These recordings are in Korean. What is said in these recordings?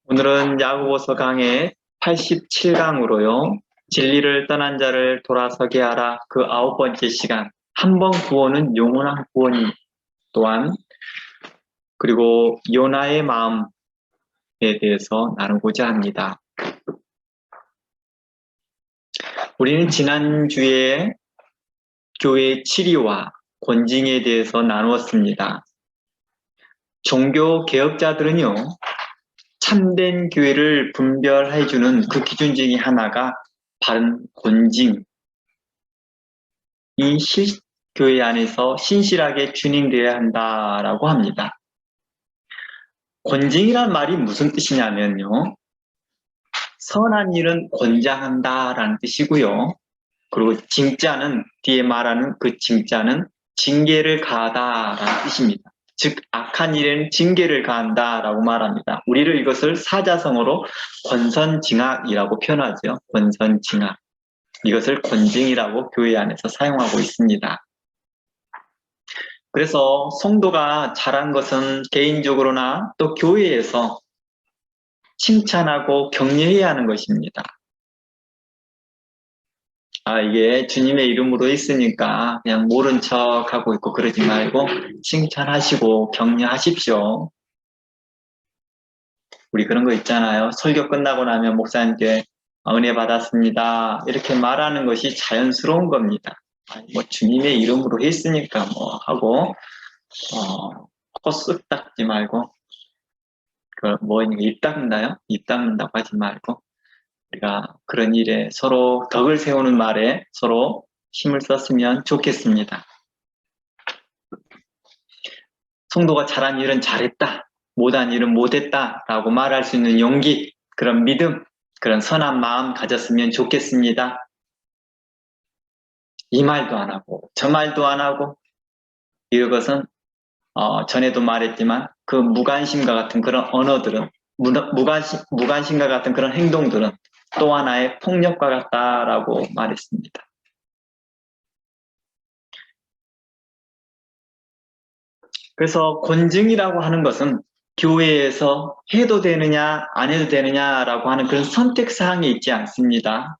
오늘은 야고보서 강의 87강으로요. 진리를 떠난 자를 돌아서게 하라. 그 9번째 시간. 한 번 구원은 영원한 구원이 또한 그리고 요나의 마음에 대해서 나누고자 합니다. 우리는 지난주에 교회의 치리와 권징에 대해서 나누었습니다. 종교 개혁자들은요. 참된 교회를 분별해주는 그 기준 중에 하나가 바른 권징, 이 교회 안에서 신실하게 준행되어야 한다라고 합니다. 권징이란 말이 무슨 뜻이냐면요. 선한 일은 권장한다라는 뜻이고요. 그리고 징자는 뒤에 말하는 그 징자는 징계를 가하다라는 뜻입니다. 즉 악한 일에는 징계를 가한다라고 말합니다. 우리를 이것을 사자성어로 권선징악이라고 표현하죠. 권선징악. 이것을 권징이라고 교회 안에서 사용하고 있습니다. 그래서 성도가 잘한 것은 개인적으로나 또 교회에서 칭찬하고 격려해야 하는 것입니다. 이게 주님의 이름으로 있으니까 그냥 모른 척하고 있고 그러지 말고 칭찬하시고 격려하십시오. 우리 그런 거 있잖아요. 설교 끝나고 나면 목사님께 은혜 받았습니다. 이렇게 말하는 것이 자연스러운 겁니다. 뭐 주님의 이름으로 했으니까 뭐 하고 헛쓱 닦지 말고 입 닦는다요? 입 닦는다고 하지 말고 우리가 그런 일에 서로 덕을 세우는 말에 서로 힘을 썼으면 좋겠습니다. 성도가 잘한 일은 잘했다, 못한 일은 못했다 라고 말할 수 있는 용기, 그런 믿음, 그런 선한 마음 가졌으면 좋겠습니다. 이 말도 안 하고 저 말도 안 하고 이것은 전에도 말했지만 그 무관심과 같은 그런 언어들은 무관심과 같은 그런 행동들은 또 하나의 폭력과 같다라고 말했습니다. 그래서 권징이라고 하는 것은 교회에서 해도 되느냐 안 해도 되느냐라고 하는 그런 선택사항이 있지 않습니다.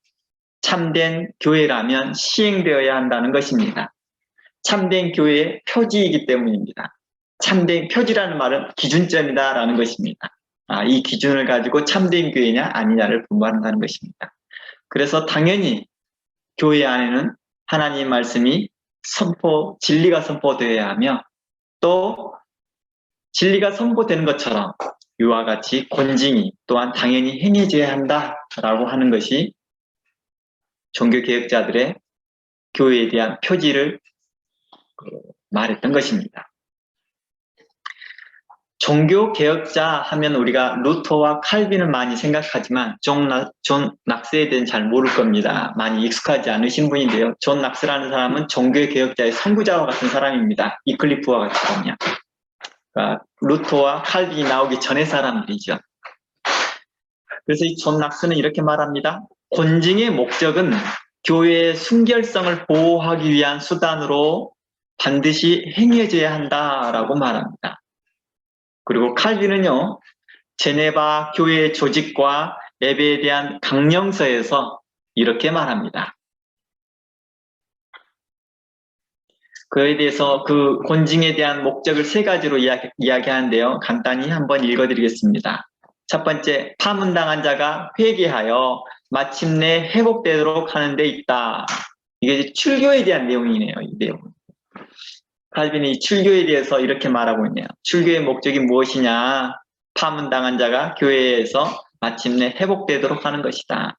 참된 교회라면 시행되어야 한다는 것입니다. 참된 교회의 표지이기 때문입니다. 참된 표지라는 말은 기준점이다라는 것입니다. 이 기준을 가지고 참된 교회냐 아니냐를 분별한다는 것입니다. 그래서 당연히 교회 안에는 하나님 말씀이 진리가 선포되어야 하며 또 진리가 선포되는 것처럼 이와 같이 권징이 또한 당연히 행해져야 한다라고 하는 것이 종교개혁자들의 교회에 대한 표지를 말했던 것입니다. 종교개혁자 하면 우리가 루터와 칼빈을 많이 생각하지만 존 낙스에 대해서는 잘 모를 겁니다. 많이 익숙하지 않으신 분인데요. 존 낙스라는 사람은 종교개혁자의 선구자와 같은 사람입니다. 이클리프와 같이 보면. 그러니까 루터와 칼빈이 나오기 전의 사람들이죠. 그래서 이 존 낙스는 이렇게 말합니다. 권징의 목적은 교회의 순결성을 보호하기 위한 수단으로 반드시 행해져야 한다라고 말합니다. 그리고 칼빈은요, 제네바 교회의 조직과 예배에 대한 강령서에서 이렇게 말합니다. 그에 대해서 그 권징에 대한 목적을 세 가지로 이야기하는데요. 간단히 한번 읽어드리겠습니다. 첫 번째, 파문당한 자가 회개하여 마침내 회복되도록 하는 데 있다. 이게 출교에 대한 내용이네요. 이 내용. 칼빈이 출교에 대해서 이렇게 말하고 있네요. 출교의 목적이 무엇이냐? 파문당한 자가 교회에서 마침내 회복되도록 하는 것이다.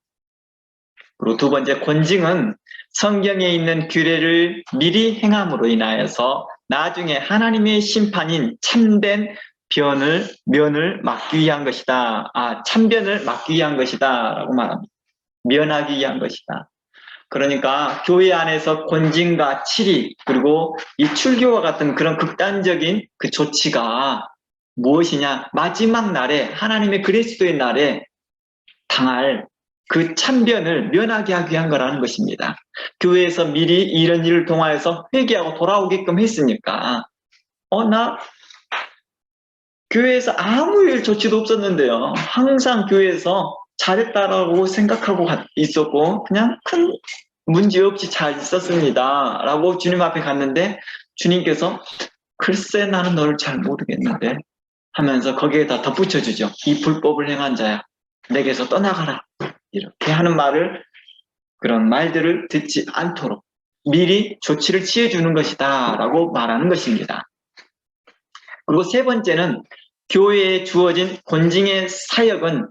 그리고 두 번째, 권징은 성경에 있는 규례를 미리 행함으로 인하여서 나중에 하나님의 심판인 참된 면을 막기 위한 것이다. 참변을 막기 위한 것이다 라고 말합니다. 면하기 위한 것이다. 그러니까 교회 안에서 권징과 치리 그리고 이 출교와 같은 그런 극단적인 그 조치가 무엇이냐? 마지막 날에 하나님의 그리스도의 날에 당할 그 참변을 면하게 하기 위한 거라는 것입니다. 교회에서 미리 이런 일을 통하여서 회개하고 돌아오게끔 했으니까 나 교회에서 아무 일 조치도 없었는데요. 항상 교회에서 잘했다라고 생각하고 있었고 그냥 큰 문제 없이 잘 있었습니다. 라고 주님 앞에 갔는데 주님께서 글쎄 나는 너를 잘 모르겠는데 하면서 거기에다 덧붙여주죠. 이 불법을 행한 자야. 내게서 떠나가라. 이렇게 하는 말을 그런 말들을 듣지 않도록 미리 조치를 취해주는 것이다 라고 말하는 것입니다. 그리고 세 번째는 교회에 주어진 권징의 사역은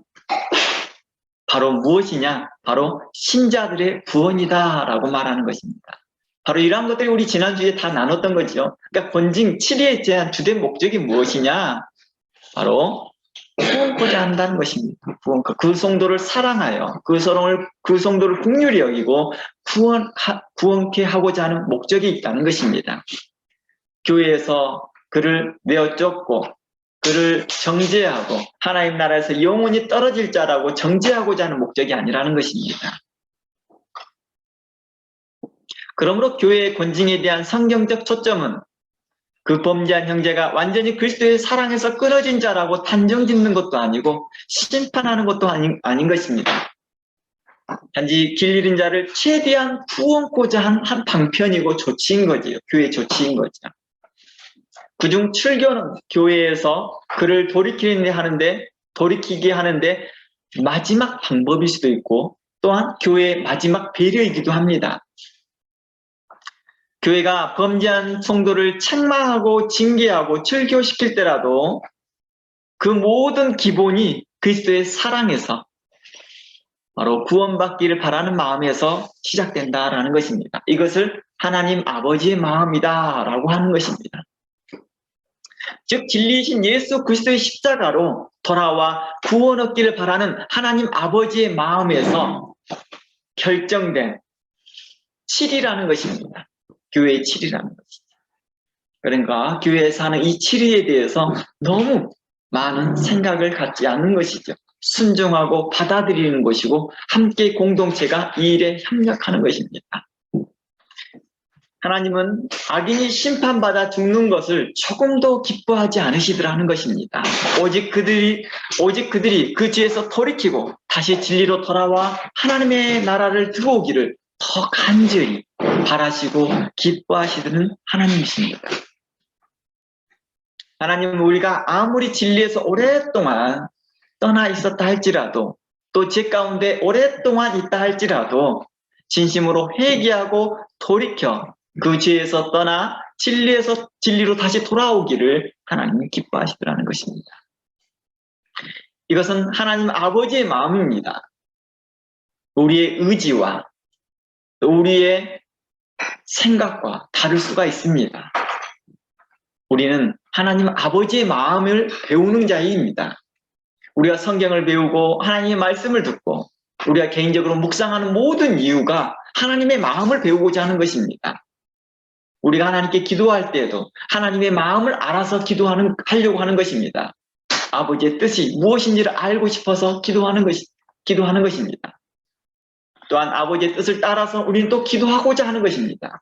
바로 무엇이냐? 바로 신자들의 구원이다 라고 말하는 것입니다. 바로 이러한 것들이 우리 지난주에 다 나눴던 거죠. 그러니까 권징 7위에 대한 주된 목적이 무엇이냐? 바로 구원코자 한다는 것입니다. 그 성도를 사랑하여 그 성도를 긍휼히 여기고 구원케 하고자 하는 목적이 있다는 것입니다. 교회에서 그를 내어 쫓고 그를 정죄하고 하나님 나라에서 영원히 떨어질 자라고 정죄하고자 하는 목적이 아니라는 것입니다. 그러므로 교회의 권징에 대한 성경적 초점은 그 범죄한 형제가 완전히 그리스도의 사랑에서 끊어진 자라고 단정짓는 것도 아니고 심판하는 것도 아닌 것입니다. 단지 길 잃은 자를 최대한 구원코자 한 방편이고 조치인 거지요. 교회 조치인 거죠. 그중 출교는 교회에서 그를 돌이키게 하는데 마지막 방법일 수도 있고 또한 교회의 마지막 배려이기도 합니다. 교회가 범죄한 성도를 책망하고 징계하고 출교시킬 때라도 그 모든 기본이 그리스도의 사랑에서 바로 구원받기를 바라는 마음에서 시작된다라는 것입니다. 이것을 하나님 아버지의 마음이다라고 하는 것입니다. 즉 진리이신 예수 그리스도의 십자가로 돌아와 구원 얻기를 바라는 하나님 아버지의 마음에서 결정된 7이라는 것입니다. 교회의 7이라는 것이죠. 그러니까 교회에서 하는 이 7위에 대해서 너무 많은 생각을 갖지 않는 것이죠. 순종하고 받아들이는 것이고 함께 공동체가 이 일에 협력하는 것입니다. 하나님은 악인이 심판받아 죽는 것을 조금도 기뻐하지 않으시더라는 것입니다. 오직 그들이 그 죄에서 돌이키고 다시 진리로 돌아와 하나님의 나라를 들어오기를 더 간절히 바라시고 기뻐하시는 하나님이십니다. 하나님은 우리가 아무리 진리에서 오랫동안 떠나 있었다 할지라도 또 죄 가운데 오랫동안 있다 할지라도 진심으로 회개하고 돌이켜 그 죄에서 떠나 진리로 다시 돌아오기를 하나님은 기뻐하시더라는 것입니다. 이것은 하나님 아버지의 마음입니다. 우리의 의지와 우리의 생각과 다를 수가 있습니다. 우리는 하나님 아버지의 마음을 배우는 자입니다. 우리가 성경을 배우고 하나님의 말씀을 듣고 우리가 개인적으로 묵상하는 모든 이유가 하나님의 마음을 배우고자 하는 것입니다. 우리가 하나님께 기도할 때에도 하나님의 마음을 알아서 하려고 하는 것입니다. 아버지의 뜻이 무엇인지를 알고 싶어서 기도하는 것입니다. 또한 아버지의 뜻을 따라서 우리는 또 기도하고자 하는 것입니다.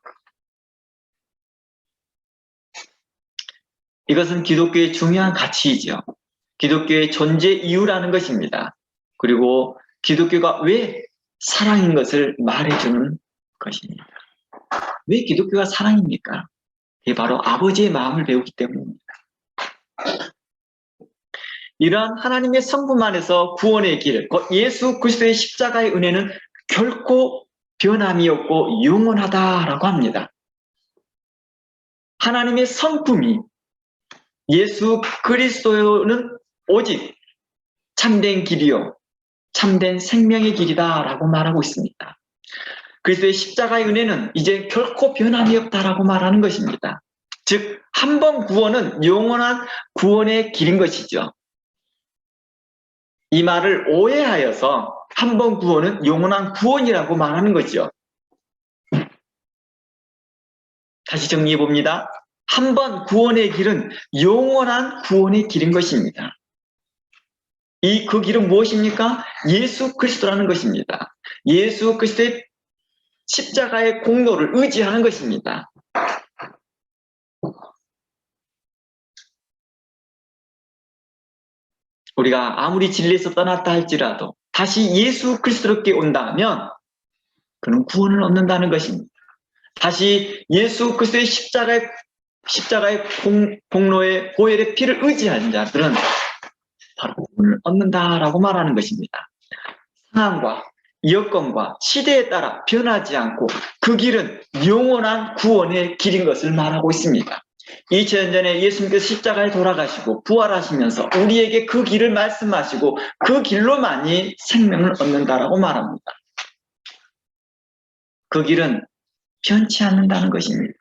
이것은 기독교의 중요한 가치이죠. 기독교의 존재 이유라는 것입니다. 그리고 기독교가 왜 사랑인 것을 말해주는 것입니다. 왜 기독교가 사랑입니까? 이게 바로 아버지의 마음을 배우기 때문입니다. 이러한 하나님의 성품 안에서 구원의 길, 예수 그리스도의 십자가의 은혜는 결코 변함이 없고 영원하다라고 합니다. 하나님의 성품이 예수 그리스도는 오직 참된 길이요 참된 생명의 길이다라고 말하고 있습니다. 그리스도의 십자가의 은혜는 이제 결코 변함이 없다라고 말하는 것입니다. 즉 한 번 구원은 영원한 구원의 길인 것이죠. 이 말을 오해하여서 한 번 구원은 영원한 구원이라고 말하는 거죠. 다시 정리해 봅니다. 한 번 구원의 길은 영원한 구원의 길인 것입니다. 그 길은 무엇입니까? 예수 그리스도라는 것입니다. 예수 그리스도의 십자가의 공로를 의지하는 것입니다. 우리가 아무리 진리에서 떠났다 할지라도 다시 예수 그리스도께 온다면 그는 구원을 얻는다는 것입니다. 다시 예수 그리스도의 십자가의 공로의 보혈의 피를 의지하는 자들은 바로 구원을 얻는다라고 말하는 것입니다. 상황과 여건과 시대에 따라 변하지 않고 그 길은 영원한 구원의 길인 것을 말하고 있습니다. 2000년 전에 예수님께서 십자가에 돌아가시고 부활하시면서 우리에게 그 길을 말씀하시고 그 길로만이 생명을 얻는다라고 말합니다. 그 길은 변치 않는다는 것입니다.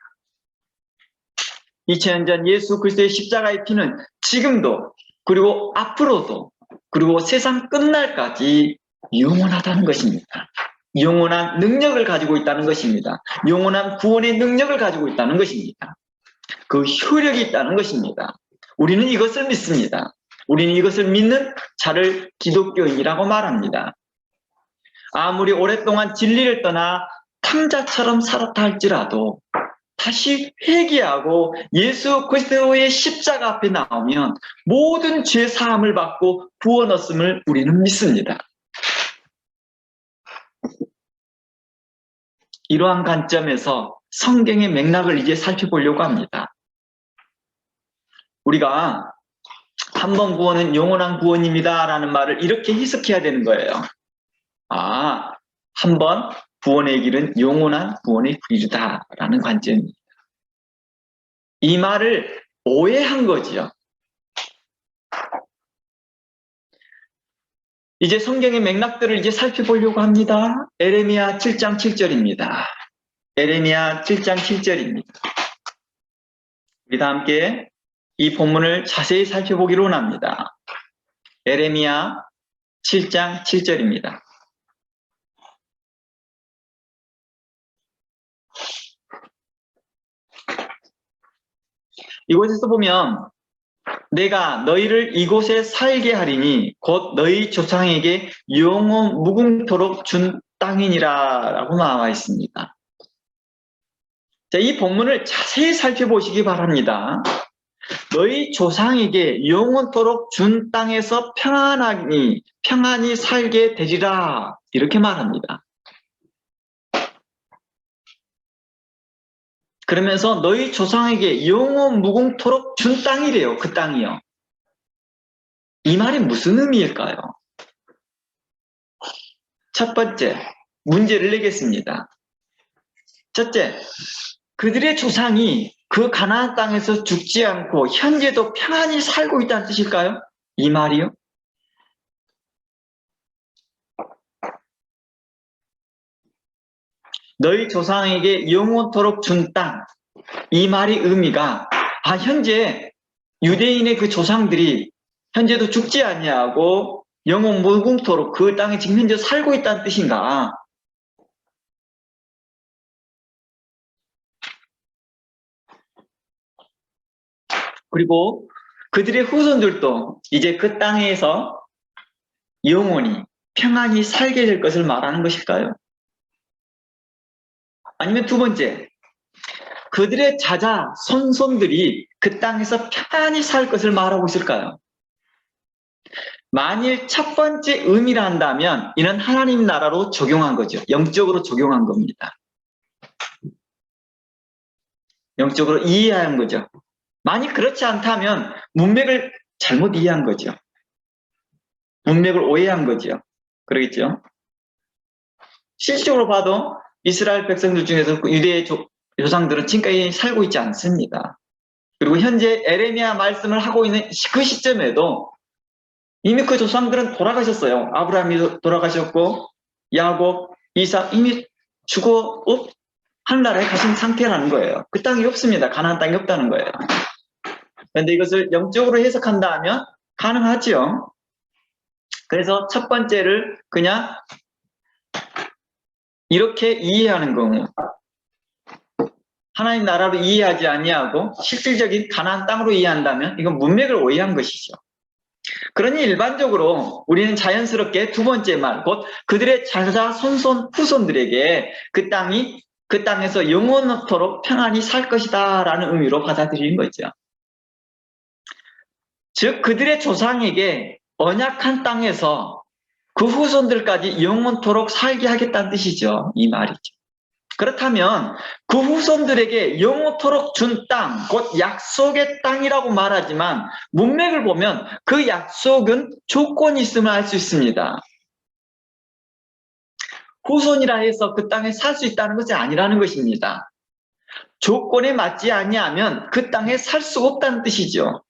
2000년 전 예수 그리스도의 십자가의 피는 지금도 그리고 앞으로도 그리고 세상 끝날까지 영원하다는 것입니다. 영원한 능력을 가지고 있다는 것입니다. 영원한 구원의 능력을 가지고 있다는 것입니다. 그 효력이 있다는 것입니다. 우리는 이것을 믿습니다. 우리는 이것을 믿는 자를 기독교인이라고 말합니다. 아무리 오랫동안 진리를 떠나 탕자처럼 살았다 할지라도 다시 회개하고 예수 그리스도의 십자가 앞에 나오면 모든 죄 사함을 받고 구원 얻음을 우리는 믿습니다. 이러한 관점에서 성경의 맥락을 이제 살펴보려고 합니다. 우리가 한 번 구원은 영원한 구원입니다 라는 말을 이렇게 해석해야 되는 거예요. 한 번 구원의 길은 영원한 구원의 길이다 라는 관점입니다. 이 말을 오해한 거지요. 이제 성경의 맥락들을 이제 살펴보려고 합니다. 에레미야 7장 7절입니다. 에레미야 7장 7절입니다. 우리 다 함께 이 본문을 자세히 살펴보기로 원합니다. 에레미야 7장 7절입니다. 이곳에서 보면 내가 너희를 이곳에 살게 하리니 곧 너희 조상에게 영원 무궁토록 준 땅이니라 라고 나와 있습니다. 자, 이 본문을 자세히 살펴보시기 바랍니다. 너희 조상에게 영원토록 준 땅에서 평안히 살게 되리라 이렇게 말합니다. 그러면서 너희 조상에게 영원 무궁토록 준 땅이래요. 그 땅이요. 이 말이 무슨 의미일까요? 첫 번째, 문제를 내겠습니다. 첫째, 그들의 조상이 그 가나안 땅에서 죽지 않고 현재도 평안히 살고 있다는 뜻일까요? 이 말이요? 너희 조상에게 영원토록 준 땅. 이 말의 의미가 현재 유대인의 그 조상들이 현재도 죽지 아니하고 영원 무궁토록 그 땅에 지금 현재 살고 있다는 뜻인가? 그리고 그들의 후손들도 이제 그 땅에서 영원히 평안히 살게 될 것을 말하는 것일까요? 아니면 두 번째, 그들의 자자, 손손들이 그 땅에서 평안히 살 것을 말하고 있을까요? 만일 첫 번째 의미라 한다면 이는 하나님 나라로 적용한 거죠. 영적으로 적용한 겁니다. 영적으로 이해한 거죠. 만약 그렇지 않다면 문맥을 잘못 이해한 거죠. 문맥을 오해한 거죠. 그러겠죠? 실질적으로 봐도 이스라엘 백성들 중에서 유대의 조상들은 지금까지 살고 있지 않습니다. 그리고 현재 에레미야 말씀을 하고 있는 그 시점에도 이미 그 조상들은 돌아가셨어요. 아브라함이 돌아가셨고 야곱, 이삭 이미 죽어 하늘나라에 가신 상태라는 거예요. 그 땅이 없습니다. 가나안 땅이 없다는 거예요. 그런데 이것을 영적으로 해석한다면 가능하지요. 그래서 첫 번째를 그냥 이렇게 이해하는 거예요. 하나님 나라로 이해하지 아니하고 실질적인 가나안 땅으로 이해한다면 이건 문맥을 오해한 것이죠. 그러니 일반적으로 우리는 자연스럽게 두 번째 말, 곧 그들의 자자, 손손, 후손들에게 그 땅에서 영원토록 평안히 살 것이다 라는 의미로 받아들이는 거죠. 즉 그들의 조상에게 언약한 땅에서 그 후손들까지 영원토록 살게 하겠다는 뜻이죠. 이 말이죠. 그렇다면 그 후손들에게 영원토록 준 땅, 곧 약속의 땅이라고 말하지만 문맥을 보면 그 약속은 조건이 있음을 알 수 있습니다. 후손이라 해서 그 땅에 살 수 있다는 것이 아니라는 것입니다. 조건에 맞지 아니하면 그 땅에 살 수 없다는 뜻이죠.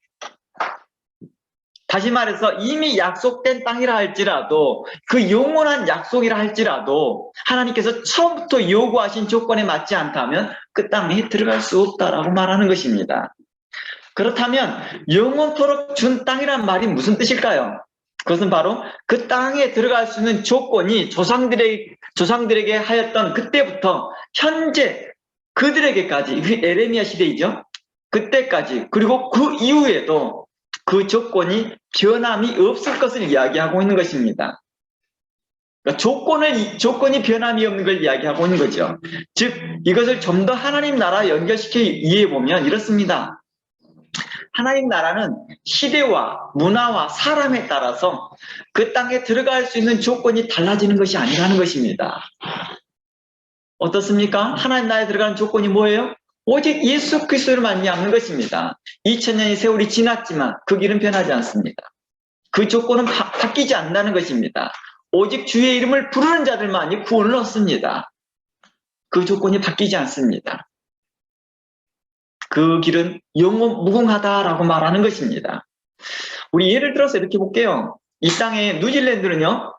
다시 말해서 이미 약속된 땅이라 할지라도 그 영원한 약속이라 할지라도 하나님께서 처음부터 요구하신 조건에 맞지 않다면 그 땅에 들어갈 수 없다라고 말하는 것입니다. 그렇다면 영원토록 준 땅이란 말이 무슨 뜻일까요? 그것은 바로 그 땅에 들어갈 수 있는 조건이 조상들에게 하였던 그때부터 현재 그들에게까지, 에레미야 시대이죠. 그때까지, 그리고 그 이후에도 그 조건이 변함이 없을 것을 이야기하고 있는 것입니다. 그러니까 조건이 변함이 없는 걸 이야기하고 있는 거죠. 즉, 이것을 좀 더 하나님 나라 연결시켜 이해해보면 이렇습니다. 하나님 나라는 시대와 문화와 사람에 따라서 그 땅에 들어갈 수 있는 조건이 달라지는 것이 아니라는 것입니다. 어떻습니까? 하나님 나라에 들어가는 조건이 뭐예요? 오직 예수 그리스도를 말미암는 것입니다. 2000년의 세월이 지났지만 그 길은 변하지 않습니다. 그 조건은 바뀌지 않는다는 것입니다. 오직 주의 이름을 부르는 자들만이 구원을 얻습니다. 그 조건이 바뀌지 않습니다. 그 길은 영원 무궁하다라고 말하는 것입니다. 우리 예를 들어서 이렇게 볼게요. 이 땅의 뉴질랜드는요,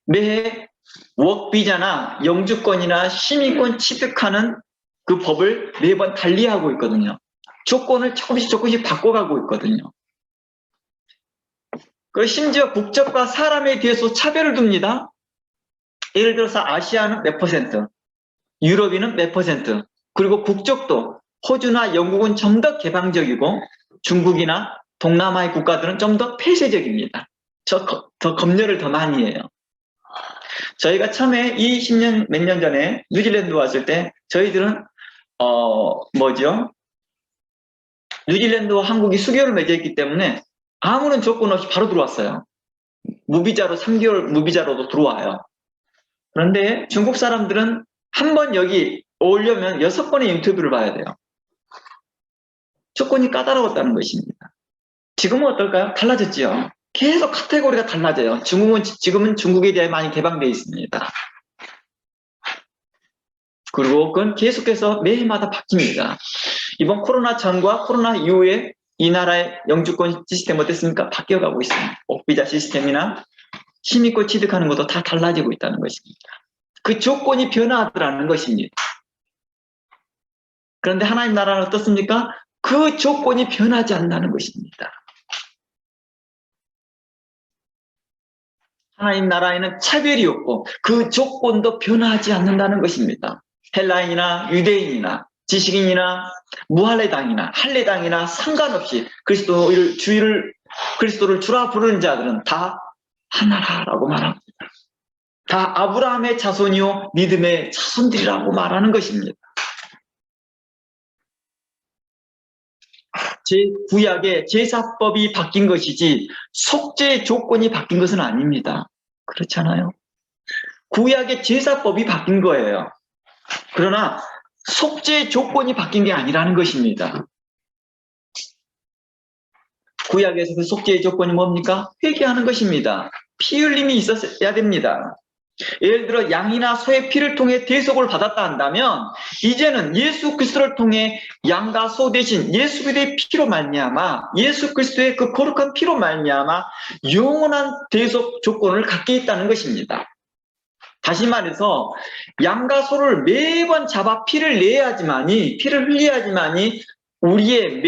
매해 워크비자나 영주권이나 시민권 취득하는 그 법을 매번 달리하고 있거든요. 조건을 조금씩 바꿔가고 있거든요. 그리고 심지어 국적과 사람에 대해서 차별을 둡니다. 예를 들어서 아시아는 몇 퍼센트, 유럽인은 몇 퍼센트, 그리고 국적도 호주나 영국은 좀 더 개방적이고 중국이나 동남아의 국가들은 좀 더 폐쇄적입니다. 더 검열을 더 많이 해요. 저희가 처음에 20년 몇 년 전에 뉴질랜드 왔을 때 저희들은 뉴질랜드와 한국이 수교를 맺어 있기 때문에 아무런 조건 없이 바로 들어왔어요. 무비자로 3개월 무비자로도 들어와요. 그런데 중국 사람들은 한 번 여기 오려면 6번의 인터뷰를 봐야 돼요. 조건이 까다로웠다는 것입니다. 지금은 어떨까요? 달라졌죠. 계속 카테고리가 달라져요. 지금은 중국에 대해 많이 개방되어 있습니다. 그리고 그건 계속해서 매해마다 바뀝니다. 이번 코로나 전과 코로나 이후에 이 나라의 영주권 시스템 어땠습니까? 바뀌어가고 있습니다. 옥비자 시스템이나 시민권 취득하는 것도 다 달라지고 있다는 것입니다. 그 조건이 변화하더라는 것입니다. 그런데 하나님 나라는 어떻습니까? 그 조건이 변하지 않는다는 것입니다. 하나님 나라에는 차별이 없고 그 조건도 변하지 않는다는 것입니다. 헬라인이나 유대인이나 지식인이나 무할레당이나 할레당이나 상관없이 그리스도를 주라 부르는 자들은 다 하나라고 말합니다. 다 아브라함의 자손이요 믿음의 자손들이라고 말하는 것입니다. 구약의 제사법이 바뀐 것이지 속죄의 조건이 바뀐 것은 아닙니다. 그렇잖아요. 구약의 제사법이 바뀐 거예요. 그러나 속죄의 조건이 바뀐 게 아니라는 것입니다. 구약에서 그 속죄의 조건이 뭡니까? 회개하는 것입니다. 피 흘림이 있었어야 됩니다. 예를 들어 양이나 소의 피를 통해 대속을 받았다 한다면 이제는 예수 그리스도를 통해 양과 소 대신 예수 그리스도의 피로 말미암아 예수 그리스도의 그 거룩한 피로 말미암아 영원한 대속 조건을 갖게 있다는 것입니다. 다시 말해서 양과 소를 매번 잡아 피를 흘려야지만이 우리의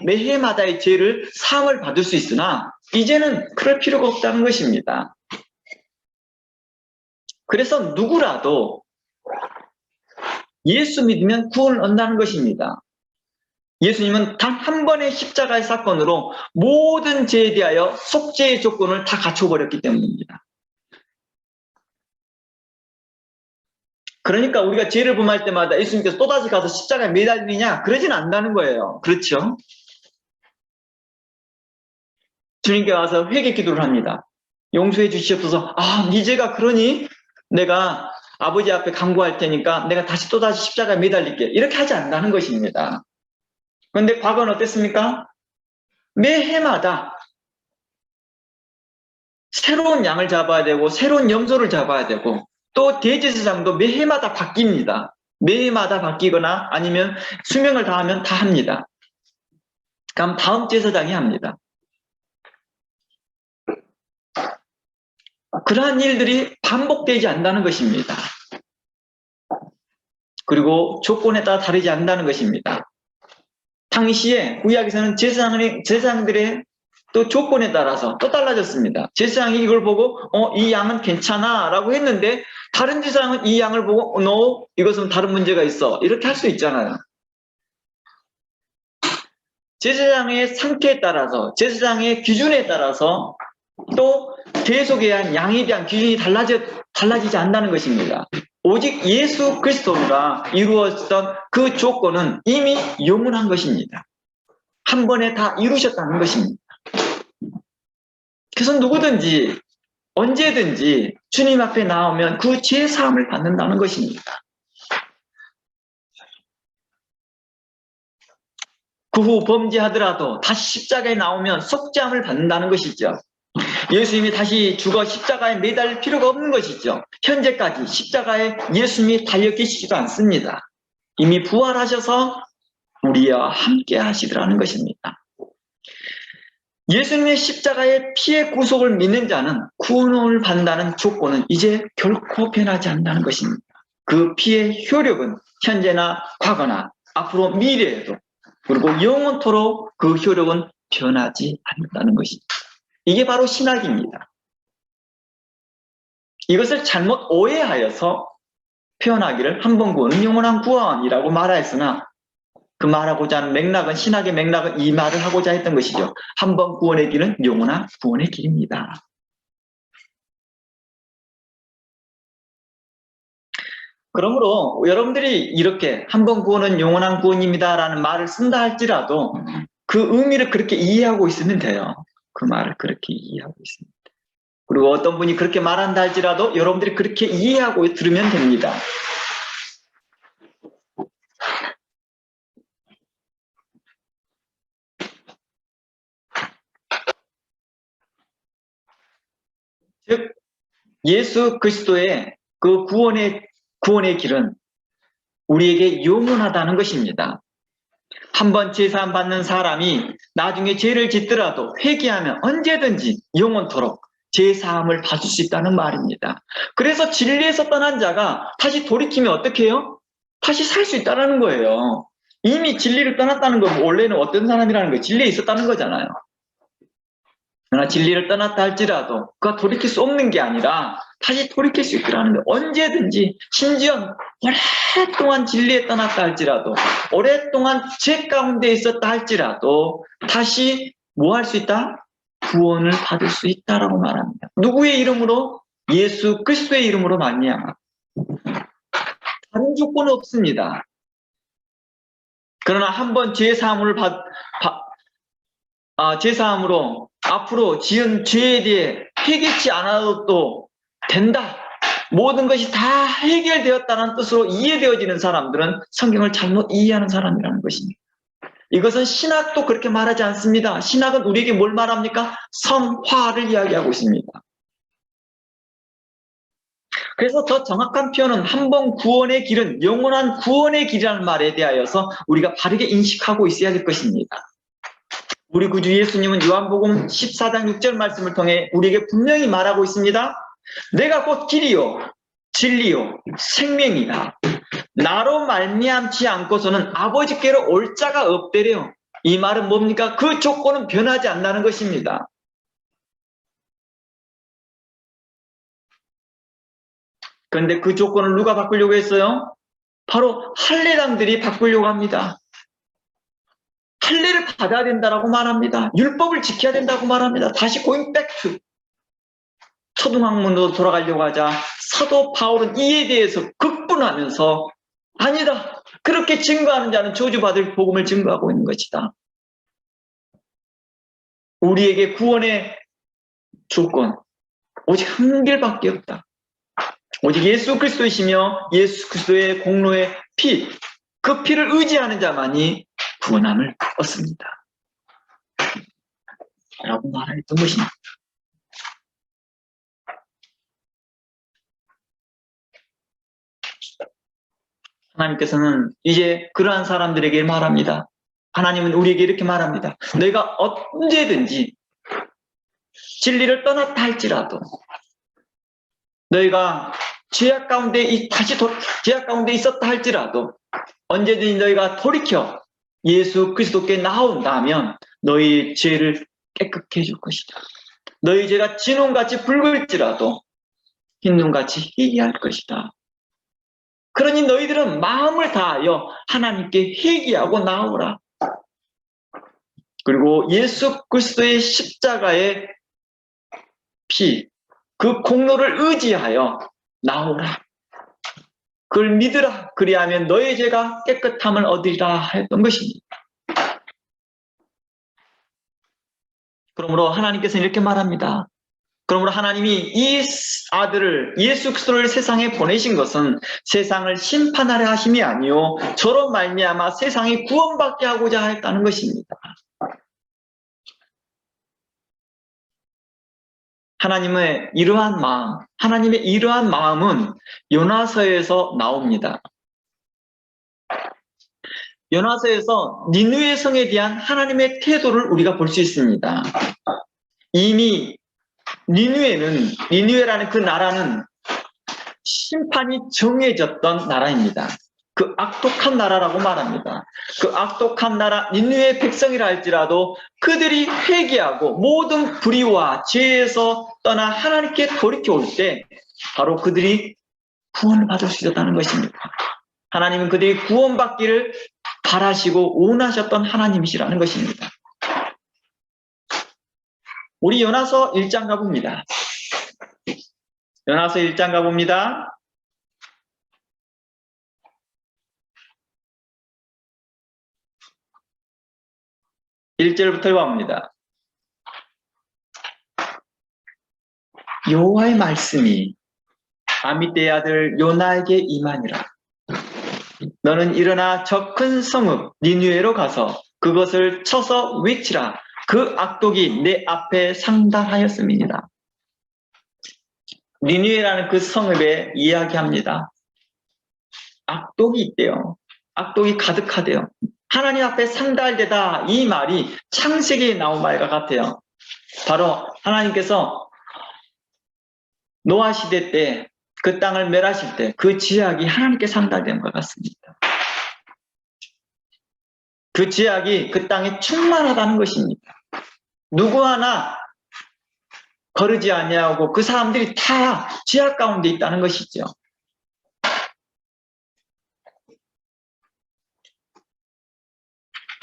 매해마다의 죄를 사함을 받을 수 있으나 이제는 그럴 필요가 없다는 것입니다. 그래서 누구라도 예수 믿으면 구원을 얻는다는 것입니다. 예수님은 단 한 번의 십자가의 사건으로 모든 죄에 대하여 속죄의 조건을 다 갖춰버렸기 때문입니다. 그러니까 우리가 죄를 범할 때마다 예수님께서 또다시 가서 십자가에 매달리냐? 그러진 않는다는 거예요. 그렇죠? 주님께 와서 회개 기도를 합니다. 용서해 주시옵소서. 아, 네 죄가 그러니 내가 아버지 앞에 간구할 테니까 내가 또다시 십자가에 매달릴게. 이렇게 하지 않는다는 것입니다. 그런데 과거는 어땠습니까? 매 해마다 새로운 양을 잡아야 되고 새로운 염소를 잡아야 되고 또 대제사장도 매 해마다 바뀝니다. 매해마다 바뀌거나 아니면 수명을 다하면 다 합니다. 그럼 다음 제사장이 합니다. 그러한 일들이 반복되지 않는다는 것입니다. 그리고 조건에 따라 다르지 않는다는 것입니다. 당시에 구약에서는 제사장들의 또 조건에 따라서 또 달라졌습니다. 제사장이 이걸 보고 이 양은 괜찮아 라고 했는데 다른 제사장은 이 양을 보고 no, 이것은 다른 문제가 있어 이렇게 할 수 있잖아요. 제사장의 상태에 따라서 제사장의 기준에 따라서 또 계속에 대한 양에 대한 기준이 달라지지 않는다는 것입니다. 오직 예수 그리스도가 이루었던 그 조건은 이미 영원한 것입니다. 한 번에 다 이루셨다는 것입니다. 그래서 누구든지 언제든지 주님 앞에 나오면 그 죄 사함을 받는다는 것입니다. 그 후 범죄하더라도 다시 십자가에 나오면 속죄함을 받는다는 것이죠. 예수님이 다시 죽어 십자가에 매달릴 필요가 없는 것이죠. 현재까지 십자가에 예수님이 달려 계시지도 않습니다. 이미 부활하셔서 우리와 함께 하시더라는 것입니다. 예수님의 십자가의 피의 구속을 믿는 자는 구원을 받는다는 조건은 이제 결코 변하지 않는다는 것입니다. 그 피의 효력은 현재나 과거나 앞으로 미래에도 그리고 영원토록 그 효력은 변하지 않는다는 것입니다. 이게 바로 신학입니다. 이것을 잘못 오해하여서 표현하기를 한 번 구원은 영원한 구원이라고 말하였으나 그 말하고자 하는 맥락은 신학의 맥락은 이 말을 하고자 했던 것이죠. 한 번 구원의 길은 영원한 구원의 길입니다. 그러므로 여러분들이 이렇게 한 번 구원은 영원한 구원입니다라는 말을 쓴다 할지라도 그 의미를 그렇게 이해하고 있으면 돼요. 그 말을 그렇게 이해하고 있습니다. 그리고 어떤 분이 그렇게 말한다 할지라도 여러분들이 그렇게 이해하고 들으면 됩니다. 즉 예수 그리스도의 그 구원의 길은 우리에게 영원하다는 것입니다. 한번 제사함 받는 사람이 나중에 죄를 짓더라도 회개하면 언제든지 영원토록 제사함을 받을 수 있다는 말입니다. 그래서 진리에서 떠난 자가 다시 돌이키면 어떻게 해요? 다시 살 수 있다는 거예요. 이미 진리를 떠났다는 건 원래는 어떤 사람이라는 거예요? 진리에 있었다는 거잖아요. 그러나 진리를 떠났다 할지라도 그가 돌이킬 수 없는 게 아니라 다시 돌이킬 수 있다는 거예요. 언제든지 심지어 오랫동안 진리에 떠났다 할지라도 오랫동안 죄 가운데 있었다 할지라도 다시 뭐 할 수 있다? 구원을 받을 수 있다라고 말합니다. 누구의 이름으로? 예수 그리스도의 이름으로 말미암아. 다른 조건은 없습니다. 그러나 한번 제사함을 제사함으로 앞으로 지은 죄에 대해 회개치 않아도 또 된다. 모든 것이 다 해결되었다는 뜻으로 이해되어지는 사람들은 성경을 잘못 이해하는 사람이라는 것입니다. 이것은 신학도 그렇게 말하지 않습니다. 신학은 우리에게 뭘 말합니까? 성화를 이야기하고 있습니다. 그래서 더 정확한 표현은 한 번 구원의 길은 영원한 구원의 길이라는 말에 대하여서 우리가 바르게 인식하고 있어야 될 것입니다. 우리 구주 예수님은 요한복음 14장 6절 말씀을 통해 우리에게 분명히 말하고 있습니다. 내가 곧 길이요 진리요 생명이다. 나로 말미암지 않고서는 아버지께로 올 자가 없대래요. 이 말은 뭡니까? 그 조건은 변하지 않는다는 것입니다. 그런데 그 조건을 누가 바꾸려고 했어요? 바로 할례당들이 바꾸려고 합니다. 할례를 받아야 된다고 말합니다. 율법을 지켜야 된다고 말합니다. 다시 going back to 초등학문으로 돌아가려고 하자 사도 바울은 이에 대해서 극분하면서 아니다. 그렇게 증거하는 자는 저주받을 복음을 증거하고 있는 것이다. 우리에게 구원의 조건 오직 한 길밖에 없다. 오직 예수 그리스도이시며 예수 그리스도의 공로의 피, 그 피를 의지하는 자만이 구원함을 얻습니다. 라고 말했던 것입니다. 하나님께서는 이제 그러한 사람들에게 말합니다. 하나님은 우리에게 이렇게 말합니다. 내가 언제든지 진리를 떠났다 할지라도 너희가 죄악 가운데 있었다 할지라도 언제든지 너희가 돌이켜 예수 그리스도께 나온다면 너희 죄를 깨끗게 해줄 것이다. 너희 죄가 진홍같이 붉을지라도 흰눈같이 희귀할 것이다. 그러니 너희들은 마음을 다하여 하나님께 회개하고 나오라. 그리고 예수 그리스도의 십자가의 피, 그 공로를 의지하여 나오라. 그걸 믿으라. 그리하면 너의 죄가 깨끗함을 얻으리라 했던 것입니다. 그러므로 하나님께서는 이렇게 말합니다. 그러므로 하나님이 이 아들을 예수 그리스도를 세상에 보내신 것은 세상을 심판하려 하심이 아니요 저로 말미암아 세상이 구원받게 하고자 했다는 것입니다. 하나님의 이러한 마음은 요나서에서 나옵니다. 요나서에서 니느웨 성에 대한 하나님의 태도를 우리가 볼 수 있습니다. 이미 니느웨라는 그 나라는 심판이 정해졌던 나라입니다. 그 악독한 나라라고 말합니다. 그 악독한 나라 니느웨 백성이라 할지라도 그들이 회개하고 모든 불의와 죄에서 떠나 하나님께 돌이켜올 때 바로 그들이 구원을 받을 수 있었다는 것입니다. 하나님은 그들이 구원받기를 바라시고 원하셨던 하나님이시라는 것입니다. 우리 요나서 1장 가봅니다. 요나서 1장 가봅니다. 1절부터 봅니다. 여호와의 말씀이 아미떼의 아들 요나에게 임하니라. 너는 일어나 저 큰 성읍 니느웨로 가서 그것을 쳐서 외치라. 그 악독이 내 앞에 상달하였음이니라. 니느웨라는 그 성읍에 이야기합니다. 악독이 있대요. 악독이 가득하대요. 하나님 앞에 상달되다, 이 말이 창세기에 나온 말과 같아요. 바로 하나님께서 노아 시대 때 그 땅을 멸하실 때 그 지약이 하나님께 상달된 것 같습니다. 그 지약이 그 땅에 충만하다는 것입니다. 누구 하나 거르지 아니하고 그 사람들이 다 지약 가운데 있다는 것이죠.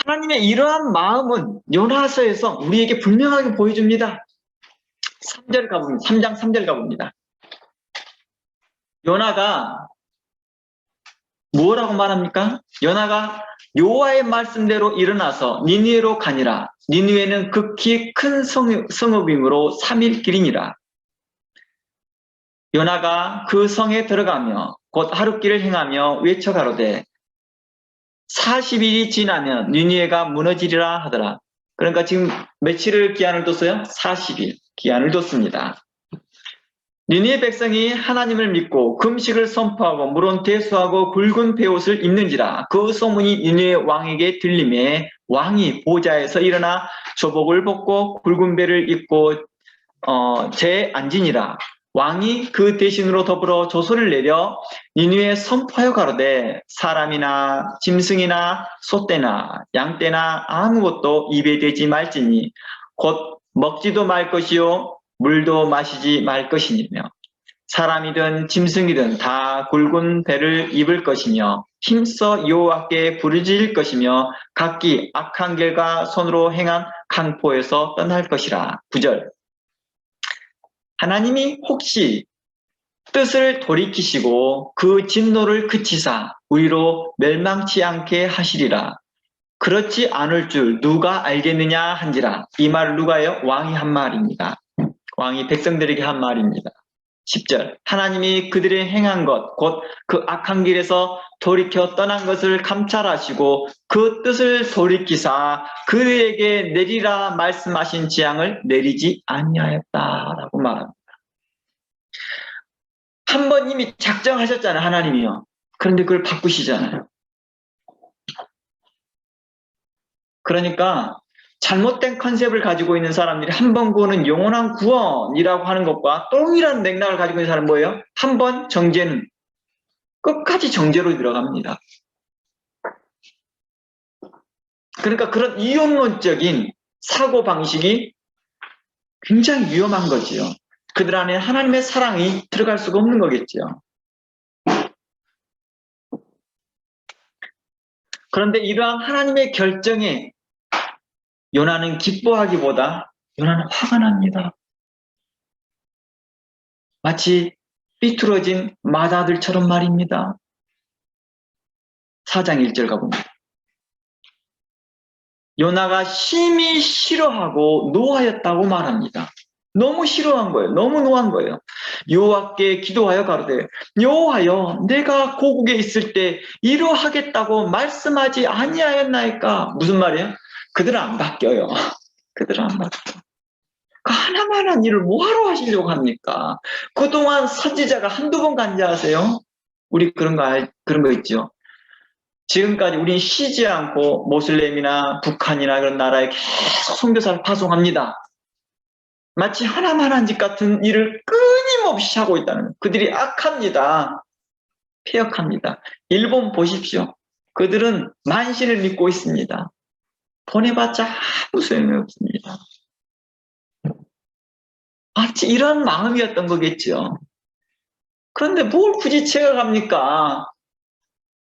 하나님의 이러한 마음은 요나서에서 우리에게 분명하게 보여줍니다. 3절 가봅니다. 3장 3절 가봅니다. 요나가 뭐라고 말합니까? 요나가 여호와의 말씀대로 일어나서 니느웨로 가니라. 니느웨는 극히 큰 성읍이므로 3일 길이니라. 요나가 그 성에 들어가며 곧 하룻길을 행하며 외쳐 가로되 40일이 지나면 니느웨가 무너지리라 하더라. 그러니까 지금 며칠을 기한을 뒀어요? 40일 기한을 뒀습니다. 니느웨 백성이 하나님을 믿고 금식을 선포하고 물론 대수하고 굵은 베옷을 입는지라. 그 소문이 니느웨 왕에게 들림에 왕이 보좌에서 일어나 조복을 벗고 굵은 베를 입고 앉으니라. 왕이 그 대신으로 더불어 조서를 내려 니느웨에 선포하여 가로되 사람이나 짐승이나 소떼나 양떼나 아무것도 입에 대지 말지니 곧 먹지도 말 것이요 물도 마시지 말 것이니며 사람이든 짐승이든 다 굵은 배를 입을 것이며 힘써 여호와께 부르짖을 것이며 각기 악한 길과 손으로 행한 강포에서 떠날 것이라. 9절. 하나님이 혹시 뜻을 돌이키시고 그 진노를 그치사 우리로 멸망치 않게 하시리라. 그렇지 않을 줄 누가 알겠느냐 한지라. 이 말을 누가요? 왕이 한 말입니다. 왕이 백성들에게 한 말입니다. 10절 하나님이 그들의 행한 것 곧 그 악한 길에서 돌이켜 떠난 것을 감찰하시고 그 뜻을 돌이키사 그들에게 내리라 말씀하신 재앙을 내리지 아니하였다라고 말합니다. 한 번 이미 작정하셨잖아요. 하나님이요. 그런데 그걸 바꾸시잖아요. 그러니까 잘못된 컨셉을 가지고 있는 사람들이 한 번 구원은 영원한 구원이라고 하는 것과 동일한 맥락을 가지고 있는 사람은 뭐예요? 한 번 정죄는 끝까지 정죄로 들어갑니다. 그러니까 그런 이혼론적인 사고방식이 굉장히 위험한 거지요. 그들 안에 하나님의 사랑이 들어갈 수가 없는 거겠죠. 그런데 이러한 하나님의 결정에 요나는 기뻐하기보다 요나는 화가 납니다. 마치 삐뚤어진 마다들처럼 말입니다. 4장 1절 가봅니다. 요나가 심히 싫어하고 노하였다고 말합니다. 너무 싫어한 거예요. 너무 노한 거예요. 여호와께 기도하여 가로되 여호와여 내가 고국에 있을 때 이러하겠다고 말씀하지 아니하였나이까. 무슨 말이에요? 그들은 안 바뀌어요. 그들은 안 바뀌어요. 그 하나만한 일을 뭐하러 하시려고 합니까? 그동안 선지자가 한두 번 간지 아세요? 우리 그런 거 있죠. 지금까지 우린 쉬지 않고 모슬렘이나 북한이나 그런 나라에 계속 선교사를 파송합니다. 마치 하나만한 짓 같은 일을 끊임없이 하고 있다는 거예요. 그들이 악합니다. 폐역합니다. 일본 보십시오. 그들은 만신을 믿고 있습니다. 보내봤자 아무 소용이 없습니다. 마치 이런 마음이었던 거겠죠. 그런데 뭘 굳이 채워갑니까?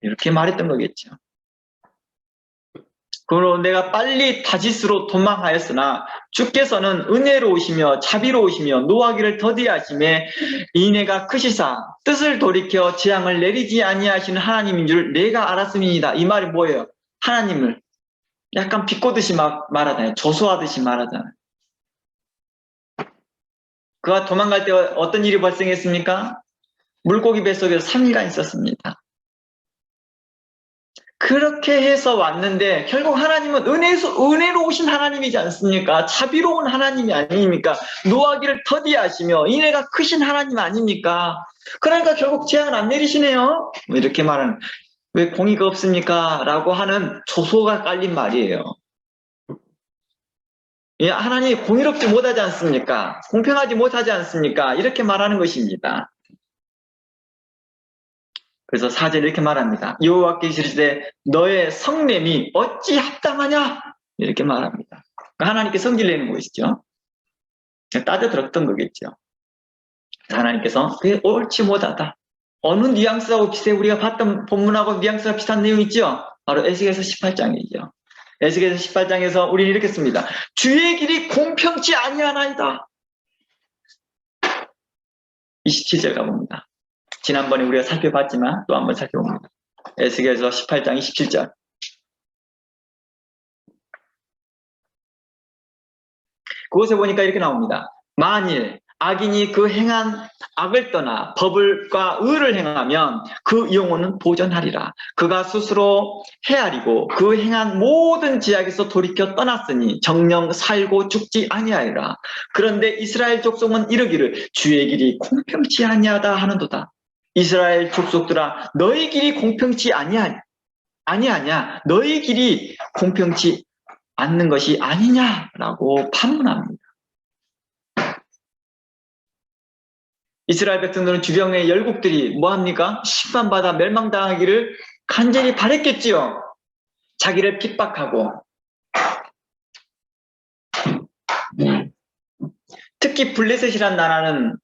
이렇게 말했던 거겠죠. 그러므로 내가 빨리 다짓으로 도망하였으나 주께서는 은혜로우시며 자비로우시며 노하기를 더디하심에 이내가 크시사 뜻을 돌이켜 재앙을 내리지 아니하시는 하나님인 줄 내가 알았음이니이다. 이 말이 뭐예요? 하나님을 약간 비꼬듯이 말하잖아요. 조소하듯이 말하잖아요. 그가 도망갈 때 어떤 일이 발생했습니까? 물고기 뱃속에서 3일간 있었습니다. 그렇게 해서 왔는데 결국 하나님은 은혜로우신 하나님이지 않습니까? 자비로운 하나님이 아닙니까? 노하기를 더디하시며 인애가 크신 하나님 아닙니까? 그러니까 결국 재앙을 안 내리시네요. 이렇게 말하는, 왜 공의가 없습니까? 라고 하는 조소가 깔린 말이에요. 하나님이 공의롭지 못하지 않습니까? 공평하지 못하지 않습니까? 이렇게 말하는 것입니다. 그래서 4절 이렇게 말합니다. 여호와께 이르시되 너의 성냄이 어찌 합당하냐? 이렇게 말합니다. 하나님께 성질 내는 것이죠. 따져 들었던 거겠죠. 하나님께서 그게 옳지 못하다. 어느 뉘앙스하고 비슷해 우리가 봤던 본문하고 뉘앙스가 비슷한 내용 있죠? 바로 에스겔서 18장이죠. 에스겔서 18장에서 우리는 이렇게 씁니다. 주의 길이 공평치 아니하나이다. 27절 가봅니다. 지난번에 우리가 살펴봤지만 또 한번 살펴봅니다. 에스겔서 18장 27절. 그곳에 보니까 이렇게 나옵니다. 만일 악인이 그 행한 악을 떠나 법과 의를 행하면 그 영혼은 보전하리라. 그가 스스로 헤아리고 그 행한 모든 지약에서 돌이켜 떠났으니 정녕 살고 죽지 아니하리라. 그런데 이스라엘 족속은 이르기를 주의 길이 공평치 아니하다 하는도다. 이스라엘 족속들아 너희 길이 공평치 아니하냐? 너희 길이 공평치 않는 것이 아니냐라고 판문합니다. 이스라엘 백성들은 주변의 열국들이 뭐합니까? 심판받아 멸망당하기를 간절히 바랬겠지요. 자기를 핍박하고 특히 블레셋이란 나라는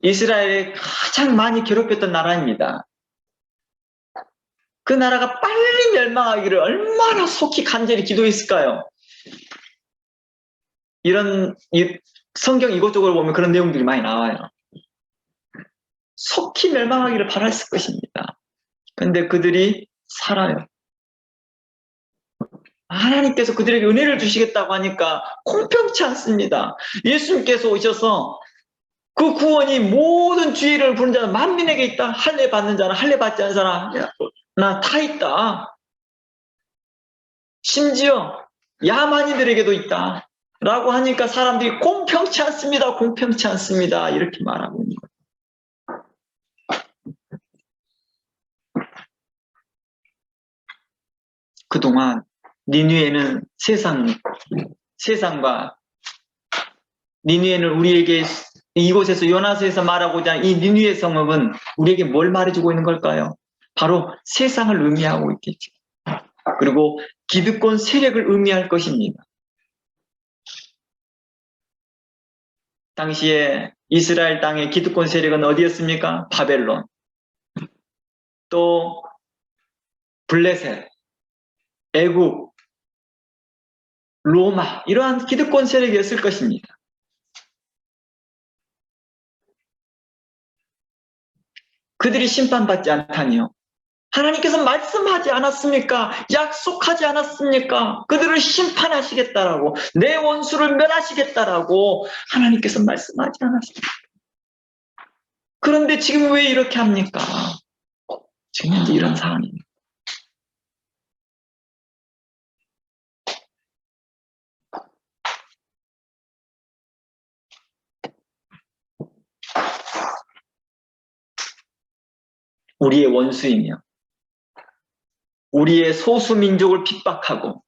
이스라엘을 가장 많이 괴롭혔던 나라입니다. 그 나라가 빨리 멸망하기를 얼마나 속히 간절히 기도했을까요? 성경 이곳저곳을 보면 그런 내용들이 많이 나와요. 속히 멸망하기를 바랐을 것입니다. 근데 그들이 살아요. 하나님께서 그들에게 은혜를 주시겠다고 하니까 공평치 않습니다. 예수님께서 오셔서 그 구원이 모든 주의를 부른 자는 만민에게 있다. 할례 받는 자는 할례 받지 않는 사람 나 다 있다. 심지어 야만인들에게도 있다. 라고 하니까 사람들이 공평치 않습니다. 공평치 않습니다. 이렇게 말하고 있는 거예요. 그동안 니느웨는 세상과 니느웨는 우리에게 이곳에서 요나서에서 말하고자 하는 이 니느웨 성읍은 우리에게 뭘 말해주고 있는 걸까요? 바로 세상을 의미하고 있겠죠. 그리고 기득권 세력을 의미할 것입니다. 당시에 이스라엘 땅의 기득권 세력은 어디였습니까? 바벨론, 또 블레셋, 애국, 로마 이러한 기득권 세력이었을 것입니다. 그들이 심판받지 않다니요. 하나님께서 말씀하지 않았습니까? 약속하지 않았습니까? 그들을 심판하시겠다라고, 내 원수를 멸하시겠다라고 하나님께서 말씀하지 않았습니까? 그런데 지금 왜 이렇게 합니까? 지금 현재 이런 상황입니다. 우리의 원수이며 우리의 소수민족을 핍박하고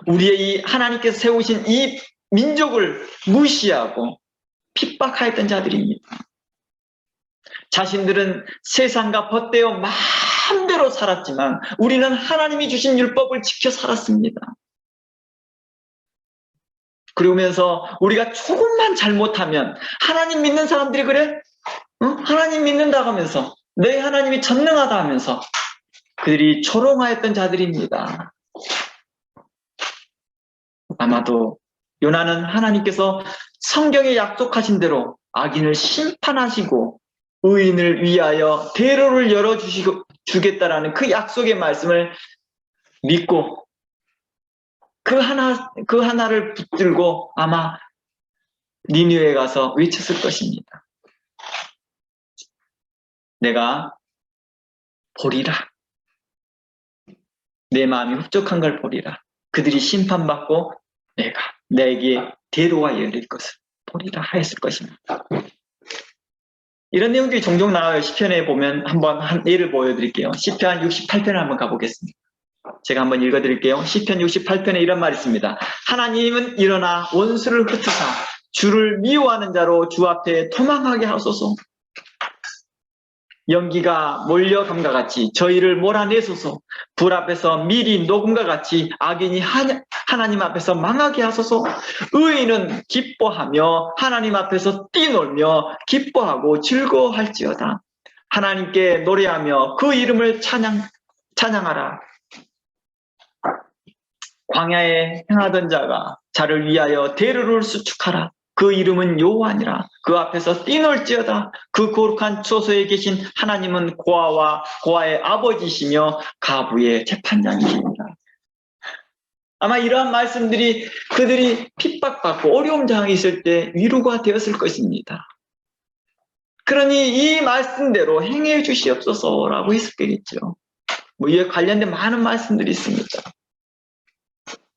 우리의 이 하나님께서 세우신 이 민족을 무시하고 핍박하였던 자들입니다. 자신들은 세상과 벗대어 마음대로 살았지만 우리는 하나님이 주신 율법을 지켜 살았습니다. 그러면서 우리가 조금만 잘못하면 하나님 믿는 사람들이 그래? 하나님 믿는다고 하면서 내 하나님이 전능하다 하면서 그들이 조롱하였던 자들입니다. 아마도 요나는 하나님께서 성경에 약속하신 대로 악인을 심판하시고 의인을 위하여 대로를 열어주겠다라는 그 약속의 말씀을 믿고 그 하나를 붙들고 아마 니느웨에 가서 외쳤을 것입니다. 내가 보리라. 내 마음이 흡족한 걸 보리라. 그들이 심판받고 내게 대로가 열릴 것을 보리라 하였을 것입니다. 이런 내용들이 종종 나와요. 시편에 보면 한번 한 예를 보여드릴게요. 시편 68편을 한번 가보겠습니다. 제가 한번 읽어드릴게요. 시편 68편에 이런 말이 있습니다. 하나님은 일어나 원수를 흩으사 주를 미워하는 자로 주 앞에 도망하게 하소서. 연기가 몰려감과 같이 저희를 몰아내소서. 불 앞에서 밀이 녹음과 같이 악인이 하나님 앞에서 망하게 하소서. 의인은 기뻐하며 하나님 앞에서 뛰놀며 기뻐하고 즐거워할지어다. 하나님께 노래하며 그 이름을 찬양하라. 광야에 행하던 자가 자를 위하여 대루를 수축하라. 그 이름은 여호와니라. 그 앞에서 뛰놀지어다. 그 거룩한 초소에 계신 하나님은 고아와 고아의 아버지시며 가부의 재판장이십니다. 아마 이러한 말씀들이 그들이 핍박받고 어려움 상황이 있을 때 위로가 되었을 것입니다. 그러니 이 말씀대로 행해 주시옵소서라고 했었겠죠. 이에 관련된 많은 말씀들이 있습니다.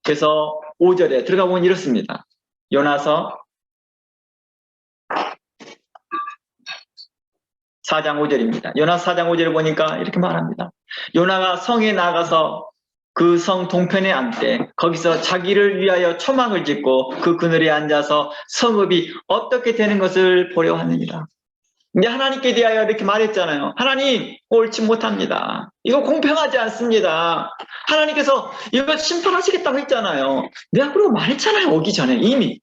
그래서 5절에 들어가 보면 이렇습니다. 요나서 4장 5절입니다. 요나서 4장 5절을 보니까 이렇게 말합니다. 요나가 성에 나가서 그 성 동편에 앉되 거기서 자기를 위하여 초막을 짓고 그 그늘에 앉아서 성읍이 어떻게 되는 것을 보려 하느니라. 이제 하나님께 대하여 이렇게 말했잖아요. 하나님, 옳지 못합니다. 이거 공평하지 않습니다. 하나님께서 이거 심판하시겠다고 했잖아요. 내가 그러고 말했잖아요. 오기 전에 이미.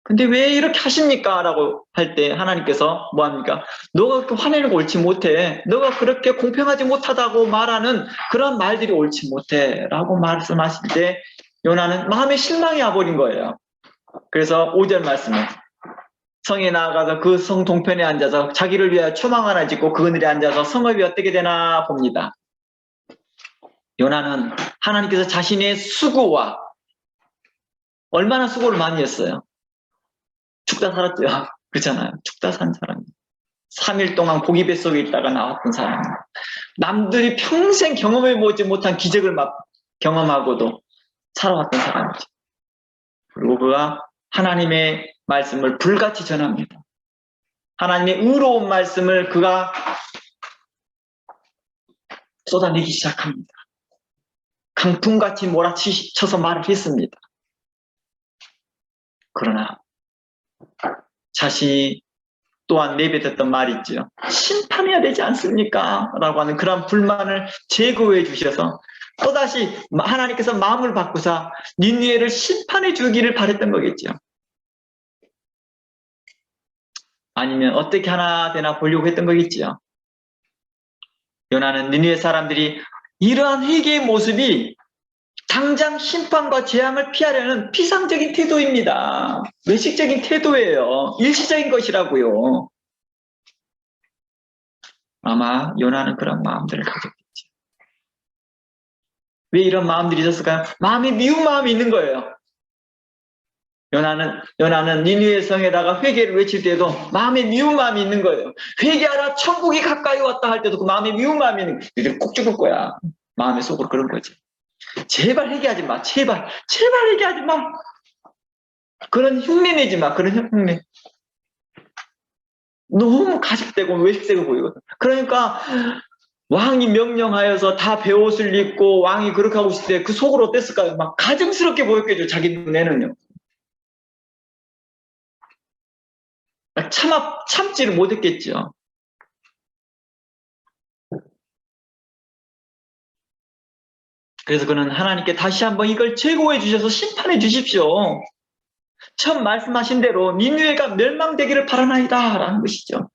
근데 왜 이렇게 하십니까? 라고 할 때 하나님께서 뭐합니까? 너가 그렇게 화내는 거 옳지 못해. 너가 그렇게 공평하지 못하다고 말하는 그런 말들이 옳지 못해. 라고 말씀하실 때 요나는 마음에 실망이 와버린 거예요. 그래서 5절 말씀에 성에 나아가서 그 성 동편에 앉아서 자기를 위하여 초막 하나 짓고 그 그늘에 앉아서 성읍이 어떻게 되나 봅니다. 요나는 하나님께서 자신의 수고와 얼마나 수고를 많이 했어요. 죽다 살았죠. 그렇잖아요. 죽다 산 사람. 3일 동안 고기 뱃속에 있다가 나왔던 사람. 남들이 평생 경험해보지 못한 기적을 경험하고도 살아왔던 사람이죠. 그리고 그가 하나님의 말씀을 불같이 전합니다. 하나님의 의로운 말씀을 그가 쏟아내기 시작합니다. 강풍같이 몰아쳐서 말을 했습니다. 그러나 자신이 또한 내뱉었던 말이 있죠. 심판해야 되지 않습니까? 라고 하는 그런 불만을 제거해 주셔서 또다시 하나님께서 마음을 바꾸사 니느웨를 심판해 주기를 바랬던 거겠죠. 아니면 어떻게 하나 되나 보려고 했던 거겠죠. 요나는 니느웨 사람들이 이러한 회개의 모습이 당장 심판과 재앙을 피하려는 피상적인 태도입니다. 외식적인 태도예요. 일시적인 것이라고요. 아마 요나는 그런 마음들을 가졌겠죠. 왜 이런 마음들이 있었을까요? 마음이 미운 마음이 있는 거예요. 요나는 니느웨 성에다가 회개를 외칠 때도 마음에 미운 마음이 있는 거예요. 회개하라 천국이 가까이 왔다 할 때도 그 마음에 미운 마음이 있는 거예요. 이제 꼭 죽을 거야. 마음의 속으로 그런 거지. 제발 회개하지 마. 제발 회개하지 마. 그런 흉내 내지 마. 그런 흉내. 너무 가식되고 외식되고 보이거든. 그러니까 왕이 명령하여서 다 베옷을 입고 왕이 그렇게 하고 있을 때 그 속으로 어땠을까요? 막 가증스럽게 보였겠죠. 자기 눈에는요. 참지를 못했겠죠. 그래서 그는 하나님께 다시 한번 이걸 제고해 주셔서 심판해 주십시오. 처음 말씀하신 대로 니느웨가 멸망되기를 바라나이다 라는 것이죠.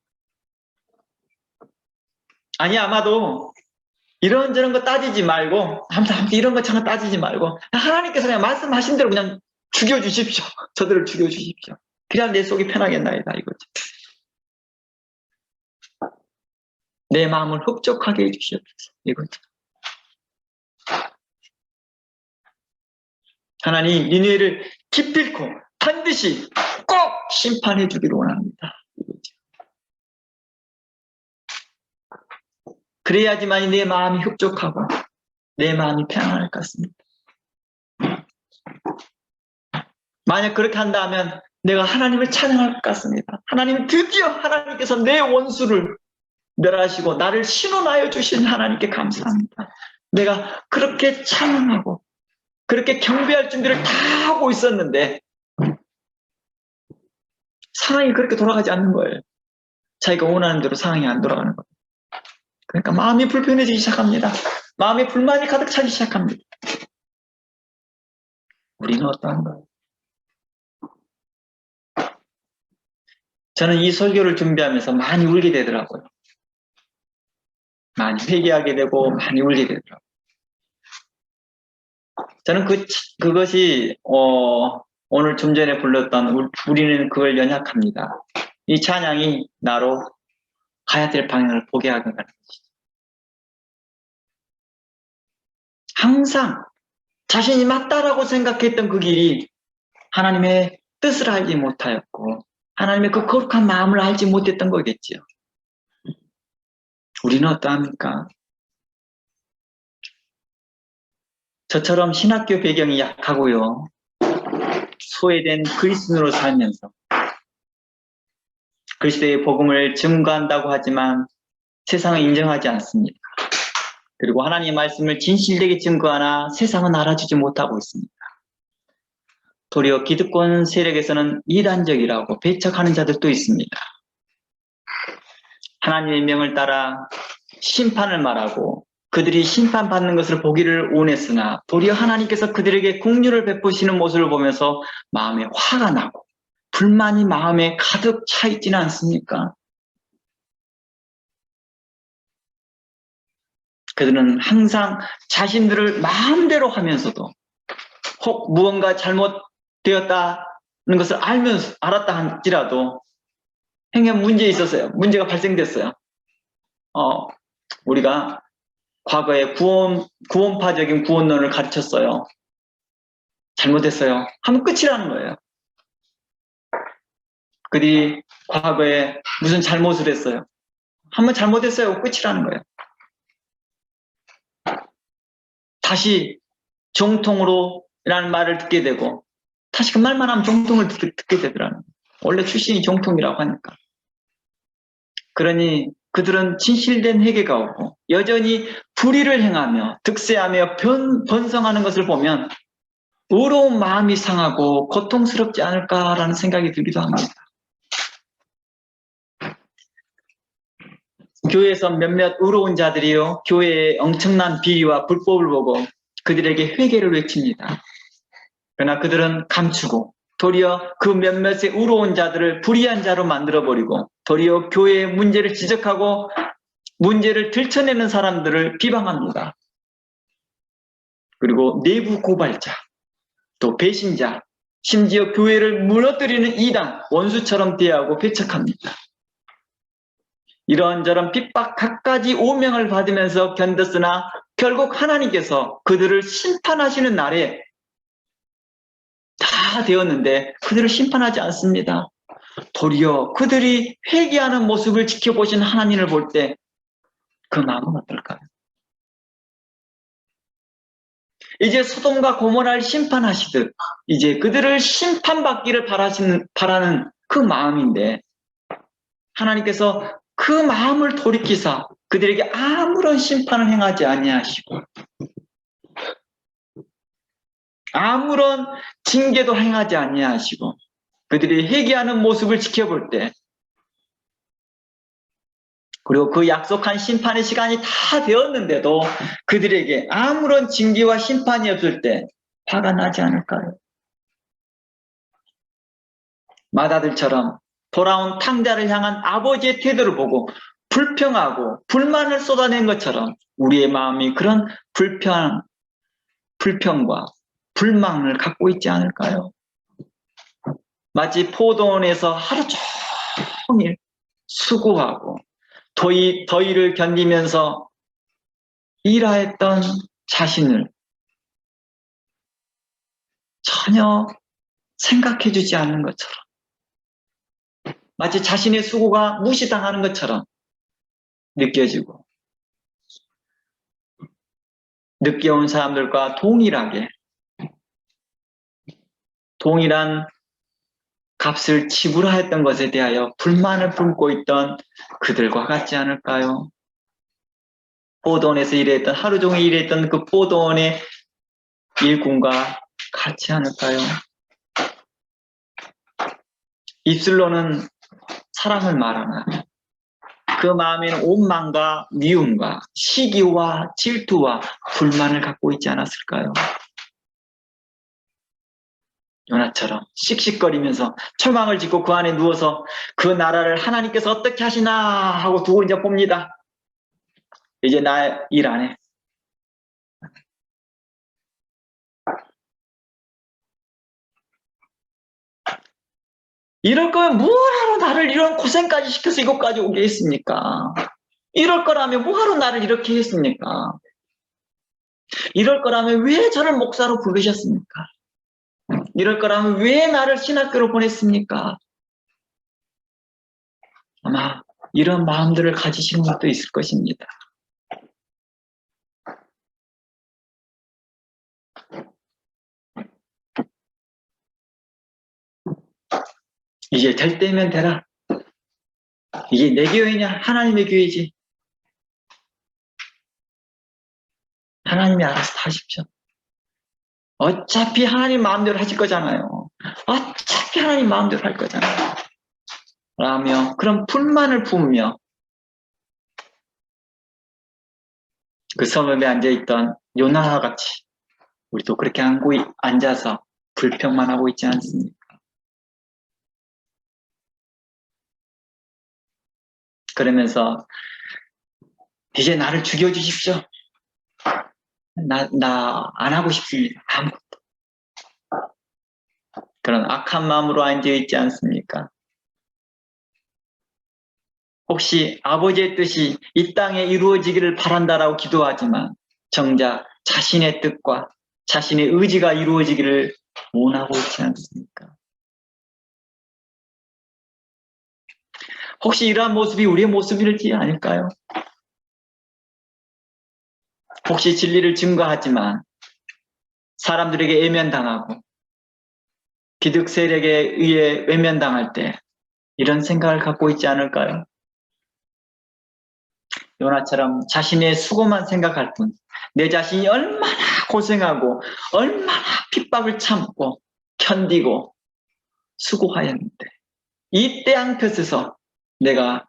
아니 아마도 이런저런 거 따지지 말고 아무튼 이런 거 저런 거 따지지 말고 하나님께서 그냥 말씀하신 대로 그냥 죽여주십시오. 저들을 죽여주십시오. 그냥 내 속이 편하겠나이다 이거죠. 내 마음을 흡족하게 해주시옵소서 이거죠. 하나님 니느웨를 기필코 반드시 꼭 심판해 주기를 원합니다. 이거죠. 그래야지만 내 마음이 흡족하고 내 마음이 평안할 것 같습니다. 만약 그렇게 한다면 내가 하나님을 찬양할 것 같습니다. 하나님 드디어 하나님께서 내 원수를 멸하시고 나를 신원하여 주신 하나님께 감사합니다. 내가 그렇게 찬양하고 그렇게 경배할 준비를 다 하고 있었는데 상황이 그렇게 돌아가지 않는 거예요. 자기가 원하는 대로 상황이 안 돌아가는 거예요. 그러니까 마음이 불편해지기 시작합니다. 마음에 불만이 가득 차기 시작합니다. 우리는 어떠한가요? 저는 이 설교를 준비하면서 많이 울게 되더라고요. 많이 회개하게 되고 많이 울게 되더라고요. 저는 그것이 오늘 좀 전에 불렀던 우리는 그걸 연약합니다. 이 찬양이 나로 가야 될 방향을 보게 하게 하는 것이죠. 항상 자신이 맞다라고 생각했던 그 길이 하나님의 뜻을 알지 못하였고 하나님의 그 거룩한 마음을 알지 못했던 거겠지요. 우리는 어떠합니까? 저처럼 신학교 배경이 약하고요. 소외된 그리스도인으로 살면서 그리스도의 복음을 증거한다고 하지만 세상은 인정하지 않습니다. 그리고 하나님의 말씀을 진실되게 증거하나 세상은 알아주지 못하고 있습니다. 도리어 기득권 세력에서는 이단적이라고 배척하는 자들도 있습니다. 하나님의 명을 따라 심판을 말하고 그들이 심판받는 것을 보기를 원했으나 도리어 하나님께서 그들에게 긍휼을 베푸시는 모습을 보면서 마음에 화가 나고 불만이 마음에 가득 차 있지는 않습니까? 그들은 항상 자신들을 마음대로 하면서도 혹 무언가 잘못되었다는 것을 알았다 할지라도 행여 문제가 발생됐어요. 우리가 과거에 구원파적인 구원론을 가르쳤어요. 잘못했어요. 하면 끝이라는 거예요. 그들이 과거에 무슨 잘못을 했어요. 한번 잘못했어요. 끝이라는 거예요. 다시 정통으로 라는 말을 듣게 되고 다시 그 말만 하면 정통을 듣게 되더라는 거예요. 원래 출신이 정통이라고 하니까. 그러니 그들은 진실된 회개가 오고 여전히 불의를 행하며 득세하며 번성하는 것을 보면 의로운 마음이 상하고 고통스럽지 않을까라는 생각이 들기도 합니다. 교회에서 몇몇 의로운 자들이요, 교회의 엄청난 비리와 불법을 보고 그들에게 회개를 외칩니다. 그러나 그들은 감추고 도리어 그 몇몇의 의로운 자들을 불의한 자로 만들어버리고 도리어 교회의 문제를 지적하고 문제를 들춰내는 사람들을 비방합니다. 그리고 내부 고발자, 또 배신자, 심지어 교회를 무너뜨리는 이단, 원수처럼 대하고 배척합니다. 이런저런 핍박 갖가지 오명을 받으면서 견뎠으나 결국 하나님께서 그들을 심판하시는 날에 다 되었는데 그들을 심판하지 않습니다. 도리어 그들이 회개하는 모습을 지켜보신 하나님을 볼 때 그 마음은 어떨까요? 이제 소돔과 고모라를 심판하시듯 이제 그들을 심판받기를 바라는 그 마음인데 하나님께서 그 마음을 돌이키사 그들에게 아무런 심판을 행하지 아니하시고 아무런 징계도 행하지 아니하시고 그들이 회개하는 모습을 지켜볼 때 그리고 그 약속한 심판의 시간이 다 되었는데도 그들에게 아무런 징계와 심판이 없을 때 화가 나지 않을까요? 마다들처럼 돌아온 탕자를 향한 아버지의 태도를 보고 불평하고 불만을 쏟아낸 것처럼 우리의 마음이 그런 불평과 불망을 갖고 있지 않을까요? 마치 포도원에서 하루 종일 수고하고 더위를 견디면서 일하였던 자신을 전혀 생각해주지 않는 것처럼 마치 자신의 수고가 무시당하는 것처럼 느껴지고 늦게 온 사람들과 동일한 값을 지불하였던 것에 대하여 불만을 품고 있던 그들과 같지 않을까요? 포도원에서 하루 종일 일했던 그 포도원의 일꾼과 같지 않을까요? 입술로는 사랑을 말하나 그 마음에는 원망과 미움과 시기와 질투와 불만을 갖고 있지 않았을까요? 요나처럼 씩씩거리면서 철망을 짓고 그 안에 누워서 그 나라를 하나님께서 어떻게 하시나 하고 두고 이제 봅니다. 이제 나 일 안 해. 이럴 거면 뭐하러 나를 이런 고생까지 시켜서 이것까지 오게 했습니까? 이럴 거라면 뭐하러 나를 이렇게 했습니까? 이럴 거라면 왜 저를 목사로 부르셨습니까? 이럴 거라면 왜 나를 신학교로 보냈습니까? 아마 이런 마음들을 가지시는 분도 있을 것입니다. 이제 될 때면 되라. 이게 내 교회냐? 하나님의 교회지. 하나님이 알아서 다 하십시오. 어차피 하나님 마음대로 하실 거잖아요. 어차피 하나님 마음대로 할 거잖아요. 라며 그런 불만을 품으며 그 성읍에 앉아있던 요나와 같이 우리도 그렇게 앉아서 불평만 하고 있지 않습니까? 그러면서 이제 나를 죽여주십시오. 나 안 하고 싶습니다. 아무것도. 그런 악한 마음으로 앉아있지 않습니까? 혹시 아버지의 뜻이 이 땅에 이루어지기를 바란다라고 기도하지만 정작 자신의 뜻과 자신의 의지가 이루어지기를 원하고 있지 않습니까? 혹시 이러한 모습이 우리의 모습일지 아닐까요? 혹시 진리를 증거하지만 사람들에게 외면당하고 기득 세력에 의해 외면당할 때 이런 생각을 갖고 있지 않을까요? 요나처럼 자신의 수고만 생각할 뿐, 내 자신이 얼마나 고생하고 얼마나 핍박을 참고 견디고 수고하였는데 이때 한편에서 내가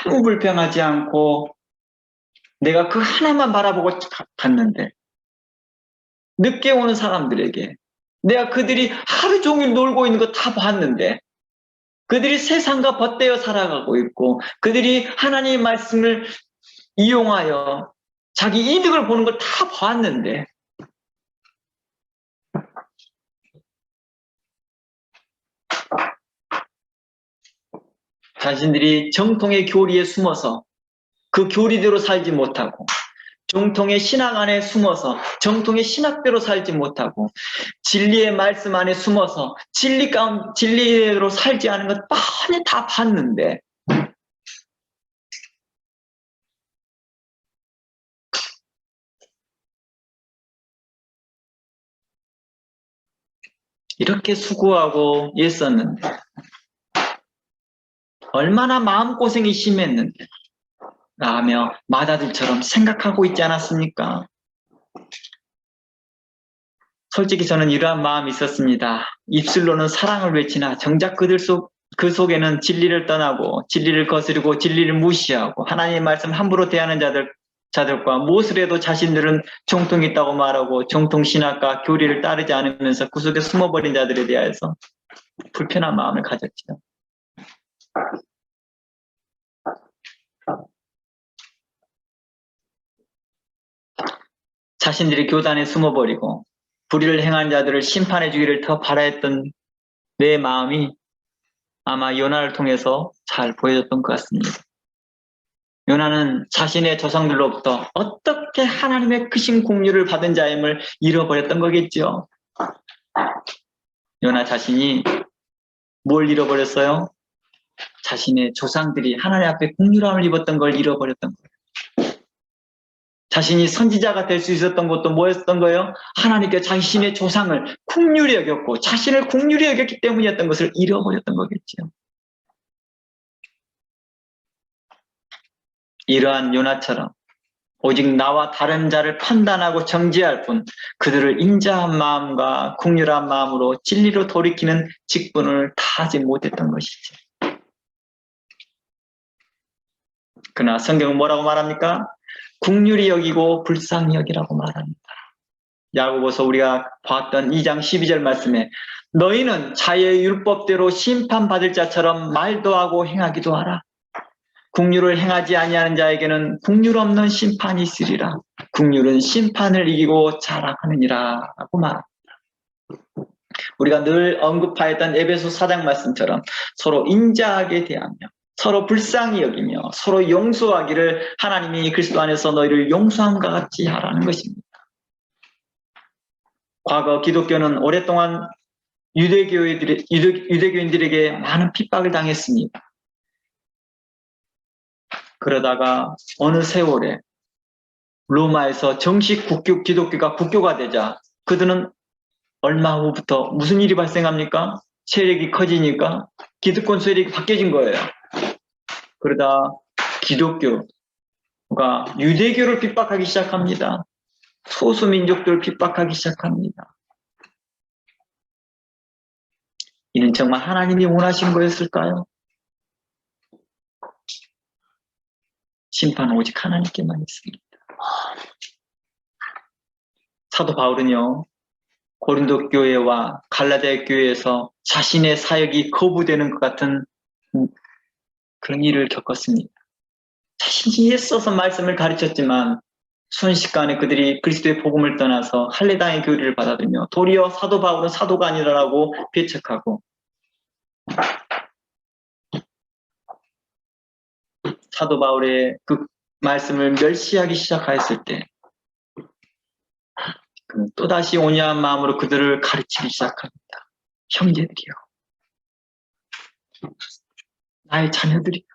아무 불평하지 않고 내가 그 하나만 바라보고 갔는데 늦게 오는 사람들에게 내가 그들이 하루 종일 놀고 있는 거 다 봤는데 그들이 세상과 벗대어 살아가고 있고 그들이 하나님의 말씀을 이용하여 자기 이득을 보는 걸 다 봤는데 자신들이 정통의 교리에 숨어서 그 교리대로 살지 못하고 정통의 신학 안에 숨어서 정통의 신학대로 살지 못하고 진리의 말씀 안에 숨어서 진리대로 살지 않은 것 뻔히 다 봤는데 이렇게 수고하고 애썼는데 얼마나 마음고생이 심했는데 라며 마다들처럼 생각하고 있지 않았습니까? 솔직히 저는 이러한 마음이 있었습니다. 입술로는 사랑을 외치나 정작 그 속에는 진리를 떠나고 진리를 거스르고 진리를 무시하고 하나님의 말씀 함부로 대하는 자들과 무엇을 해도 자신들은 정통이 있다고 말하고 정통 신학과 교리를 따르지 않으면서 그 속에 숨어버린 자들에 대해서 불편한 마음을 가졌죠. 자신들이 교단에 숨어버리고 불의를 행한 자들을 심판해 주기를 더 바라했던 내 마음이 아마 요나를 통해서 잘 보여줬던 것 같습니다. 요나는 자신의 조상들로부터 어떻게 하나님의 크신 공유를 받은 자임을 잃어버렸던 거겠죠. 요나 자신이 뭘 잃어버렸어요? 자신의 조상들이 하나님 앞에 공유함을 입었던 걸 잃어버렸던 거예요. 자신이 선지자가 될 수 있었던 것도 뭐였던 거예요? 하나님께 자신의 조상을 긍휼히 여겼고 자신을 긍휼히 여겼기 때문이었던 것을 잃어버렸던 거겠죠. 이러한 요나처럼 오직 나와 다른 자를 판단하고 정죄할 뿐 그들을 인자한 마음과 긍휼한 마음으로 진리로 돌이키는 직분을 다하지 못했던 것이죠. 그러나 성경은 뭐라고 말합니까? 긍휼히 여기고 불쌍히 여기라고 말합니다. 야고보서 우리가 봤던 2장 12절 말씀에 너희는 자의 율법대로 심판받을 자처럼 말도 하고 행하기도 하라. 긍휼을 행하지 아니하는 자에게는 긍휼 없는 심판이 있으리라. 긍휼은 심판을 이기고 자랑하느니라 라고 말합니다. 우리가 늘 언급하였던 에베소 4장 말씀처럼 서로 인자하게 대하며 서로 불쌍히 여기며 서로 용서하기를 하나님이 그리스도 안에서 너희를 용서함과 같이 하라는 것입니다. 과거 기독교는 오랫동안 유대교인들에게 많은 핍박을 당했습니다. 그러다가 어느 세월에 로마에서 정식 기독교가 국교가 되자 그들은 얼마 후부터 무슨 일이 발생합니까? 세력이 커지니까 기득권 세력이 바뀌어진 거예요. 그러다 기독교가 유대교를 핍박하기 시작합니다. 소수민족들을 핍박하기 시작합니다. 이는 정말 하나님이 원하신 거였을까요? 심판은 오직 하나님께만 있습니다. 사도 바울은요, 고린도 교회와 갈라디아 교회에서 자신의 사역이 거부되는 것 같은 그런 일을 겪었습니다. 자신이 애써서 말씀을 가르쳤지만 순식간에 그들이 그리스도의 복음을 떠나서 할례당의 교리를 받아들며 도리어 사도 바울은 사도가 아니라고 배척하고 사도 바울의 그 말씀을 멸시하기 시작하였을 때 그는 또다시 온유한 마음으로 그들을 가르치기 시작합니다. 형제들이요, 나의 자녀들이요.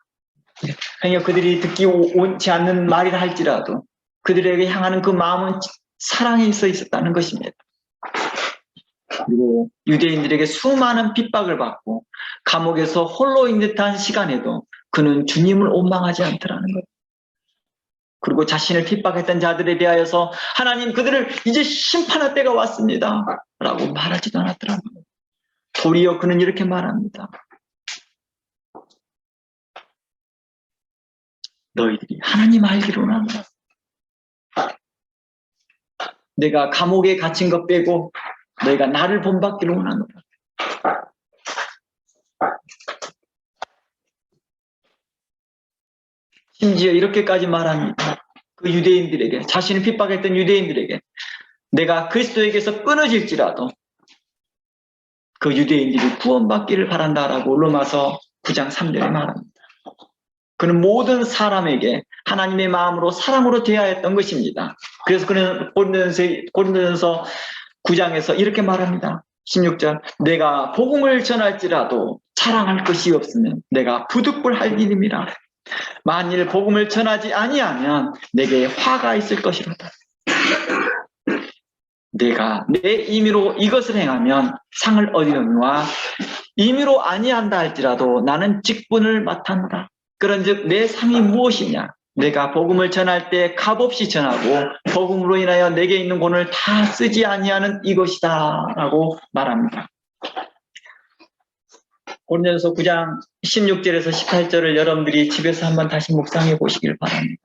그러니까 그들이 듣기 옳지 않는 말이라 할지라도 그들에게 향하는 그 마음은 사랑에 있었다는 것입니다. 그리고 유대인들에게 수많은 핍박을 받고 감옥에서 홀로 있는 듯한 시간에도 그는 주님을 원망하지 않더라는 거예요. 그리고 자신을 핍박했던 자들에 대하여서 하나님, 그들을 이제 심판할 때가 왔습니다 라고 말하지도 않았더라는 거예요. 도리어 그는 이렇게 말합니다. 너희들이 하나님 알기로는 한다. 내가 감옥에 갇힌 것 빼고 너희가 나를 본받기로 원하노라. 심지어 이렇게까지 말합니다. 그 유대인들에게, 자신을 핍박했던 유대인들에게 내가 그리스도에게서 끊어질지라도 그 유대인들이 구원받기를 바란다라고 로마서 9장 3절에 말합니다. 그는 모든 사람에게 하나님의 마음으로 사랑으로 대하였던 것입니다. 그래서 그는 고린도전서 9장에서 이렇게 말합니다. 16절, 내가 복음을 전할지라도 자랑할 것이 없으면 내가 부득불할 일임이라. 만일 복음을 전하지 아니하면 내게 화가 있을 것이로다. 내가 내 임의로 이것을 행하면 상을 얻으려니와 임의로 아니한다 할지라도 나는 직분을 맡았노라. 그런즉 내 상이 무엇이냐? 내가 복음을 전할 때 값없이 전하고 복음으로 인하여 내게 있는 돈을 다 쓰지 아니하는 이것이다 라고 말합니다. 고린도전서 9장 16절에서 18절을 여러분들이 집에서 한번 다시 묵상해 보시길 바랍니다.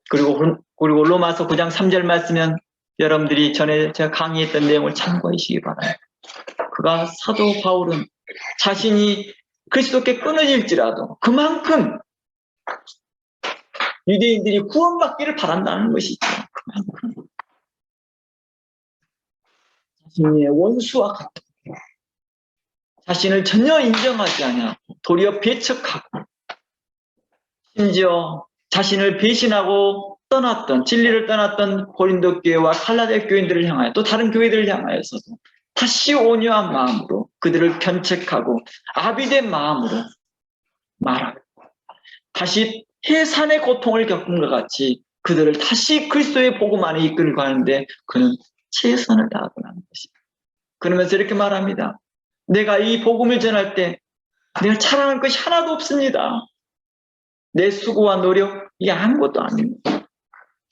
그리고 로마서 9장 3절 말씀은 여러분들이 전에 제가 강의했던 내용을 참고하시기 바랍니다. 그가 사도 바울은 자신이 그리스도께 끊어질지라도 그만큼 유대인들이 구원받기를 바란다는 것이죠. 그만큼 자신의 원수와 같은 자신을 전혀 인정하지 않아 도리어 배척하고 심지어 자신을 배신하고 떠났던, 진리를 떠났던 고린도 교회와 갈라디아 교인들을 향하여 또 다른 교회들을 향하여서도 다시 온유한 마음으로 그들을 견책하고 아비된 마음으로 말하고 다시 해산의 고통을 겪은 것 같이 그들을 다시 그리스도의 복음 안에 이끌고 가는데 그는 최선을 다하고 하는 것입니다. 그러면서 이렇게 말합니다. 내가 이 복음을 전할 때 내가 자랑할 것이 하나도 없습니다. 내 수고와 노력이 아무것도 아닙니다.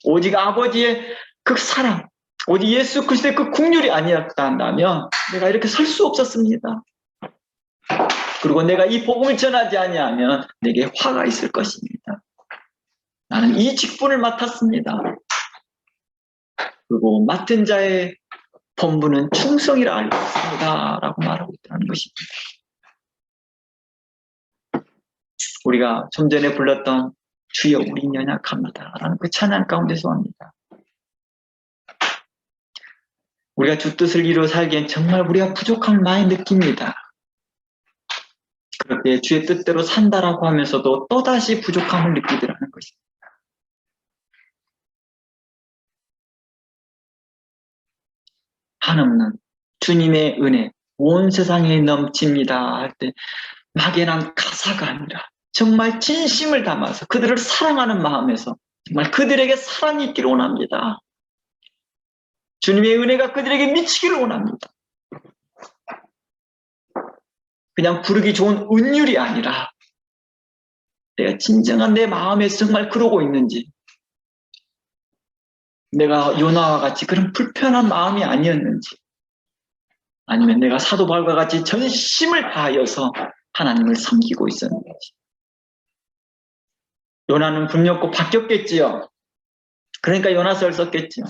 오직 아버지의 그 사랑, 오직 예수 그리스도의 그 긍휼이 아니었다 한다면 내가 이렇게 설 수 없었습니다. 그리고 내가 이 복음을 전하지 아니하면 내게 화가 있을 것입니다. 나는 이 직분을 맡았습니다. 그리고 맡은 자의 본분은 충성이라 알고 있습니다. 라고 말하고 있다는 것입니다. 우리가 좀 전에 불렀던 주여 우린 연약합니다. 라는 그 찬양 가운데서 합니다. 우리가 주 뜻을 이루어 살기엔 정말 우리가 부족함을 많이 느낍니다. 그럴 때 주의 뜻대로 산다라고 하면서도 또다시 부족함을 느끼더라는 것입니다. 한없는 주님의 은혜, 온 세상에 넘칩니다 할 때 막연한 가사가 아니라 정말 진심을 담아서 그들을 사랑하는 마음에서 정말 그들에게 사랑이 있기를 원합니다. 주님의 은혜가 그들에게 미치기를 원합니다. 그냥 부르기 좋은 은율이 아니라 내가 진정한 내 마음에서 정말 그러고 있는지, 내가 요나와 같이 그런 불편한 마음이 아니었는지, 아니면 내가 사도 바울과 같이 전심을 다하여서 하나님을 섬기고 있었는지. 요나는 분명 꼭 바뀌었겠지요. 그러니까 요나서를 썼겠지요.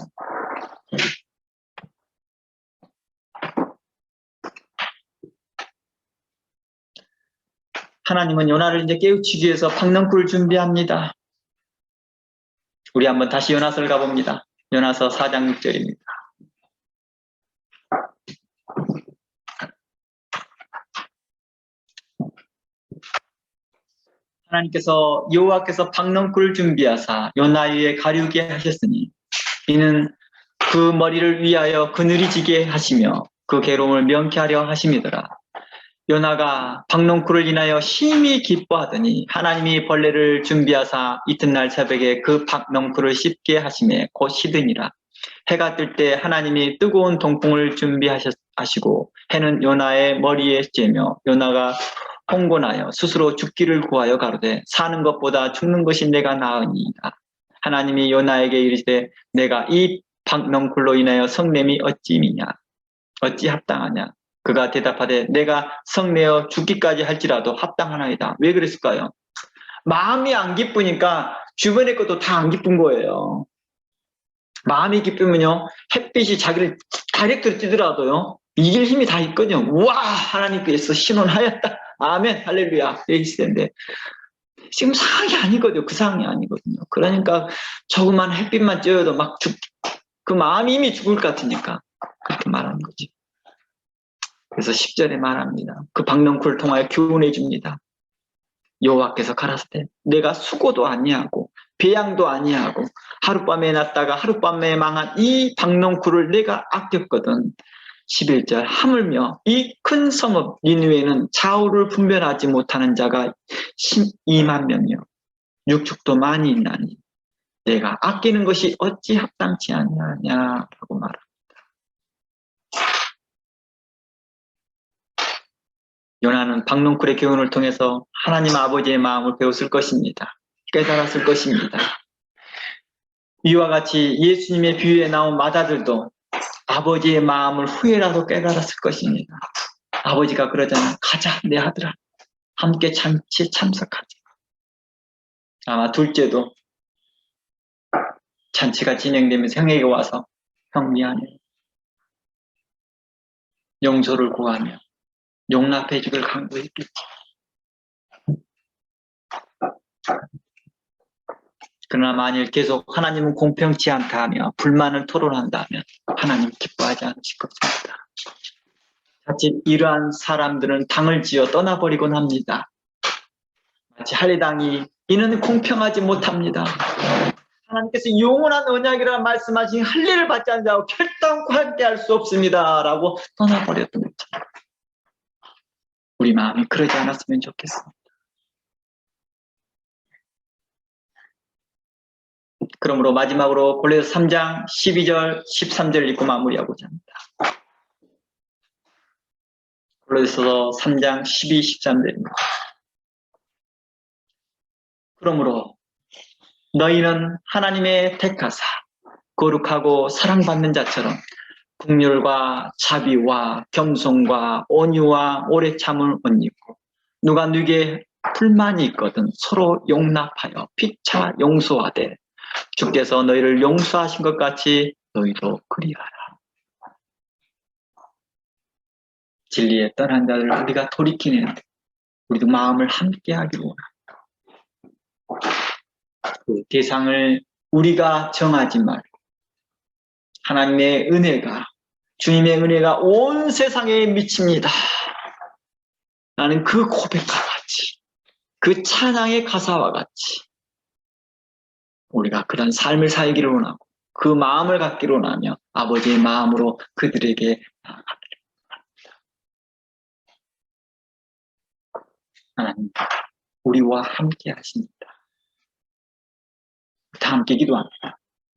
하나님은 요나를 이제 깨우치기 위해서 박넝쿨을 준비합니다. 우리 한번 다시 요나서를 가봅니다. 요나서 4장 6절입니다. 하나님께서 여호와께서 박넝쿨을 준비하사 요나 위에 가리우게 하셨으니 이는 그 머리를 위하여 그늘이 지게 하시며 그 괴로움을 명쾌하려 하심이더라. 요나가 박넝쿨을 인하여 심히 기뻐하더니 하나님이 벌레를 준비하사 이튿날 새벽에 그 박넝쿨을 씹게 하심에 곧 시드니라. 해가 뜰 때 하나님이 뜨거운 동풍을 준비하시고 해는 요나의 머리에 쬐며 요나가 홍곤하여 스스로 죽기를 구하여 가로되 사는 것보다 죽는 것이 내가 나으니이다. 하나님이 요나에게 이르시되 내가 이 박넝쿨로 인하여 성냄이 어찌 합당하냐. 그가 대답하되 내가 성내어 죽기까지 할지라도 합당하나이다. 왜 그랬을까요? 마음이 안 기쁘니까 주변의 것도 다 안 기쁜 거예요. 마음이 기쁘면요 햇빛이 자기를 다이렉트로 찌더라도요 이길 힘이 다 있거든요. 우와 하나님께서 신원하였다. 아멘 할렐루야. 이렇게 있을 텐데 지금 상황이 아니거든요. 그 상황이 아니거든요. 그러니까 조그만 햇빛만 쬐어도 막 그 마음이 이미 죽을 것 같으니까 그렇게 말하는 거지. 그래서 10절에 말합니다. 그 박넝쿨을 통하여 교훈해 줍니다. 여호와께서 가라사대 내가 수고도 아니하고 배양도 아니하고 하룻밤에 났다가 하룻밤에 망한 이 박넝쿨을 내가 아꼈거든. 11절 하물며 이 큰 성읍 니느웨는 좌우를 분별하지 못하는 자가 12만 명이요 육축도 많이 있나니 내가 아끼는 것이 어찌 합당치 않냐라고 말합니다. 요나는 박넝쿨의 교훈을 통해서 하나님 아버지의 마음을 배웠을 것입니다. 깨달았을 것입니다. 이와 같이 예수님의 비유에 나온 마다들도 아버지의 마음을 후회라도 깨달았을 것입니다. 아버지가 그러잖아요. 가자 내 아들아 함께 잔치에 참석하자. 아마 둘째도 잔치가 진행되면서 형에게 와서 형 미안해. 용서를 구하며 용납해 주길 강구했겠지. 그러나 만일 계속 하나님은 공평치 않다 하며 불만을 토론한다면 하나님 기뻐하지 않으실 것입니다. 자칫 이러한 사람들은 당을 지어 떠나버리곤 합니다. 마치 할례당이 이는 공평하지 못합니다. 하나님께서 영원한 언약이라 말씀하신 할례를 받지 않는 자와 결단코 함께할 수 없습니다. 라고 떠나버렸던 것처럼 우리 마음이 그러지 않았으면 좋겠습니다. 그러므로 마지막으로 골로새 3장 12절 13절 읽고 마무리하고자 합니다. 골로새서 3장 12, 13절입니다. 그러므로 너희는 하나님의 택하사 거룩하고 사랑받는 자처럼 긍휼과 자비와 겸손과 온유와 오래 참을 옷 입고 누가 네게 불만이 있거든 서로 용납하여 피차 용서하되 주께서 너희를 용서하신 것 같이 너희도 그리하라. 진리에 떠난 자들을 우리가 돌이키는 우리도 마음을 함께 하기로 원합니다. 그 대상을 우리가 정하지 말고 하나님의 은혜가 주님의 은혜가 온 세상에 미칩니다. 나는 그 고백과 같이 그 찬양의 가사와 같이 우리가 그런 삶을 살기를 원하고 그 마음을 갖기를 원하며 아버지의 마음으로 그들에게 나아가기를 원합니다. 하나님 우리와 함께 하십니다. 다 함께 기도합니다.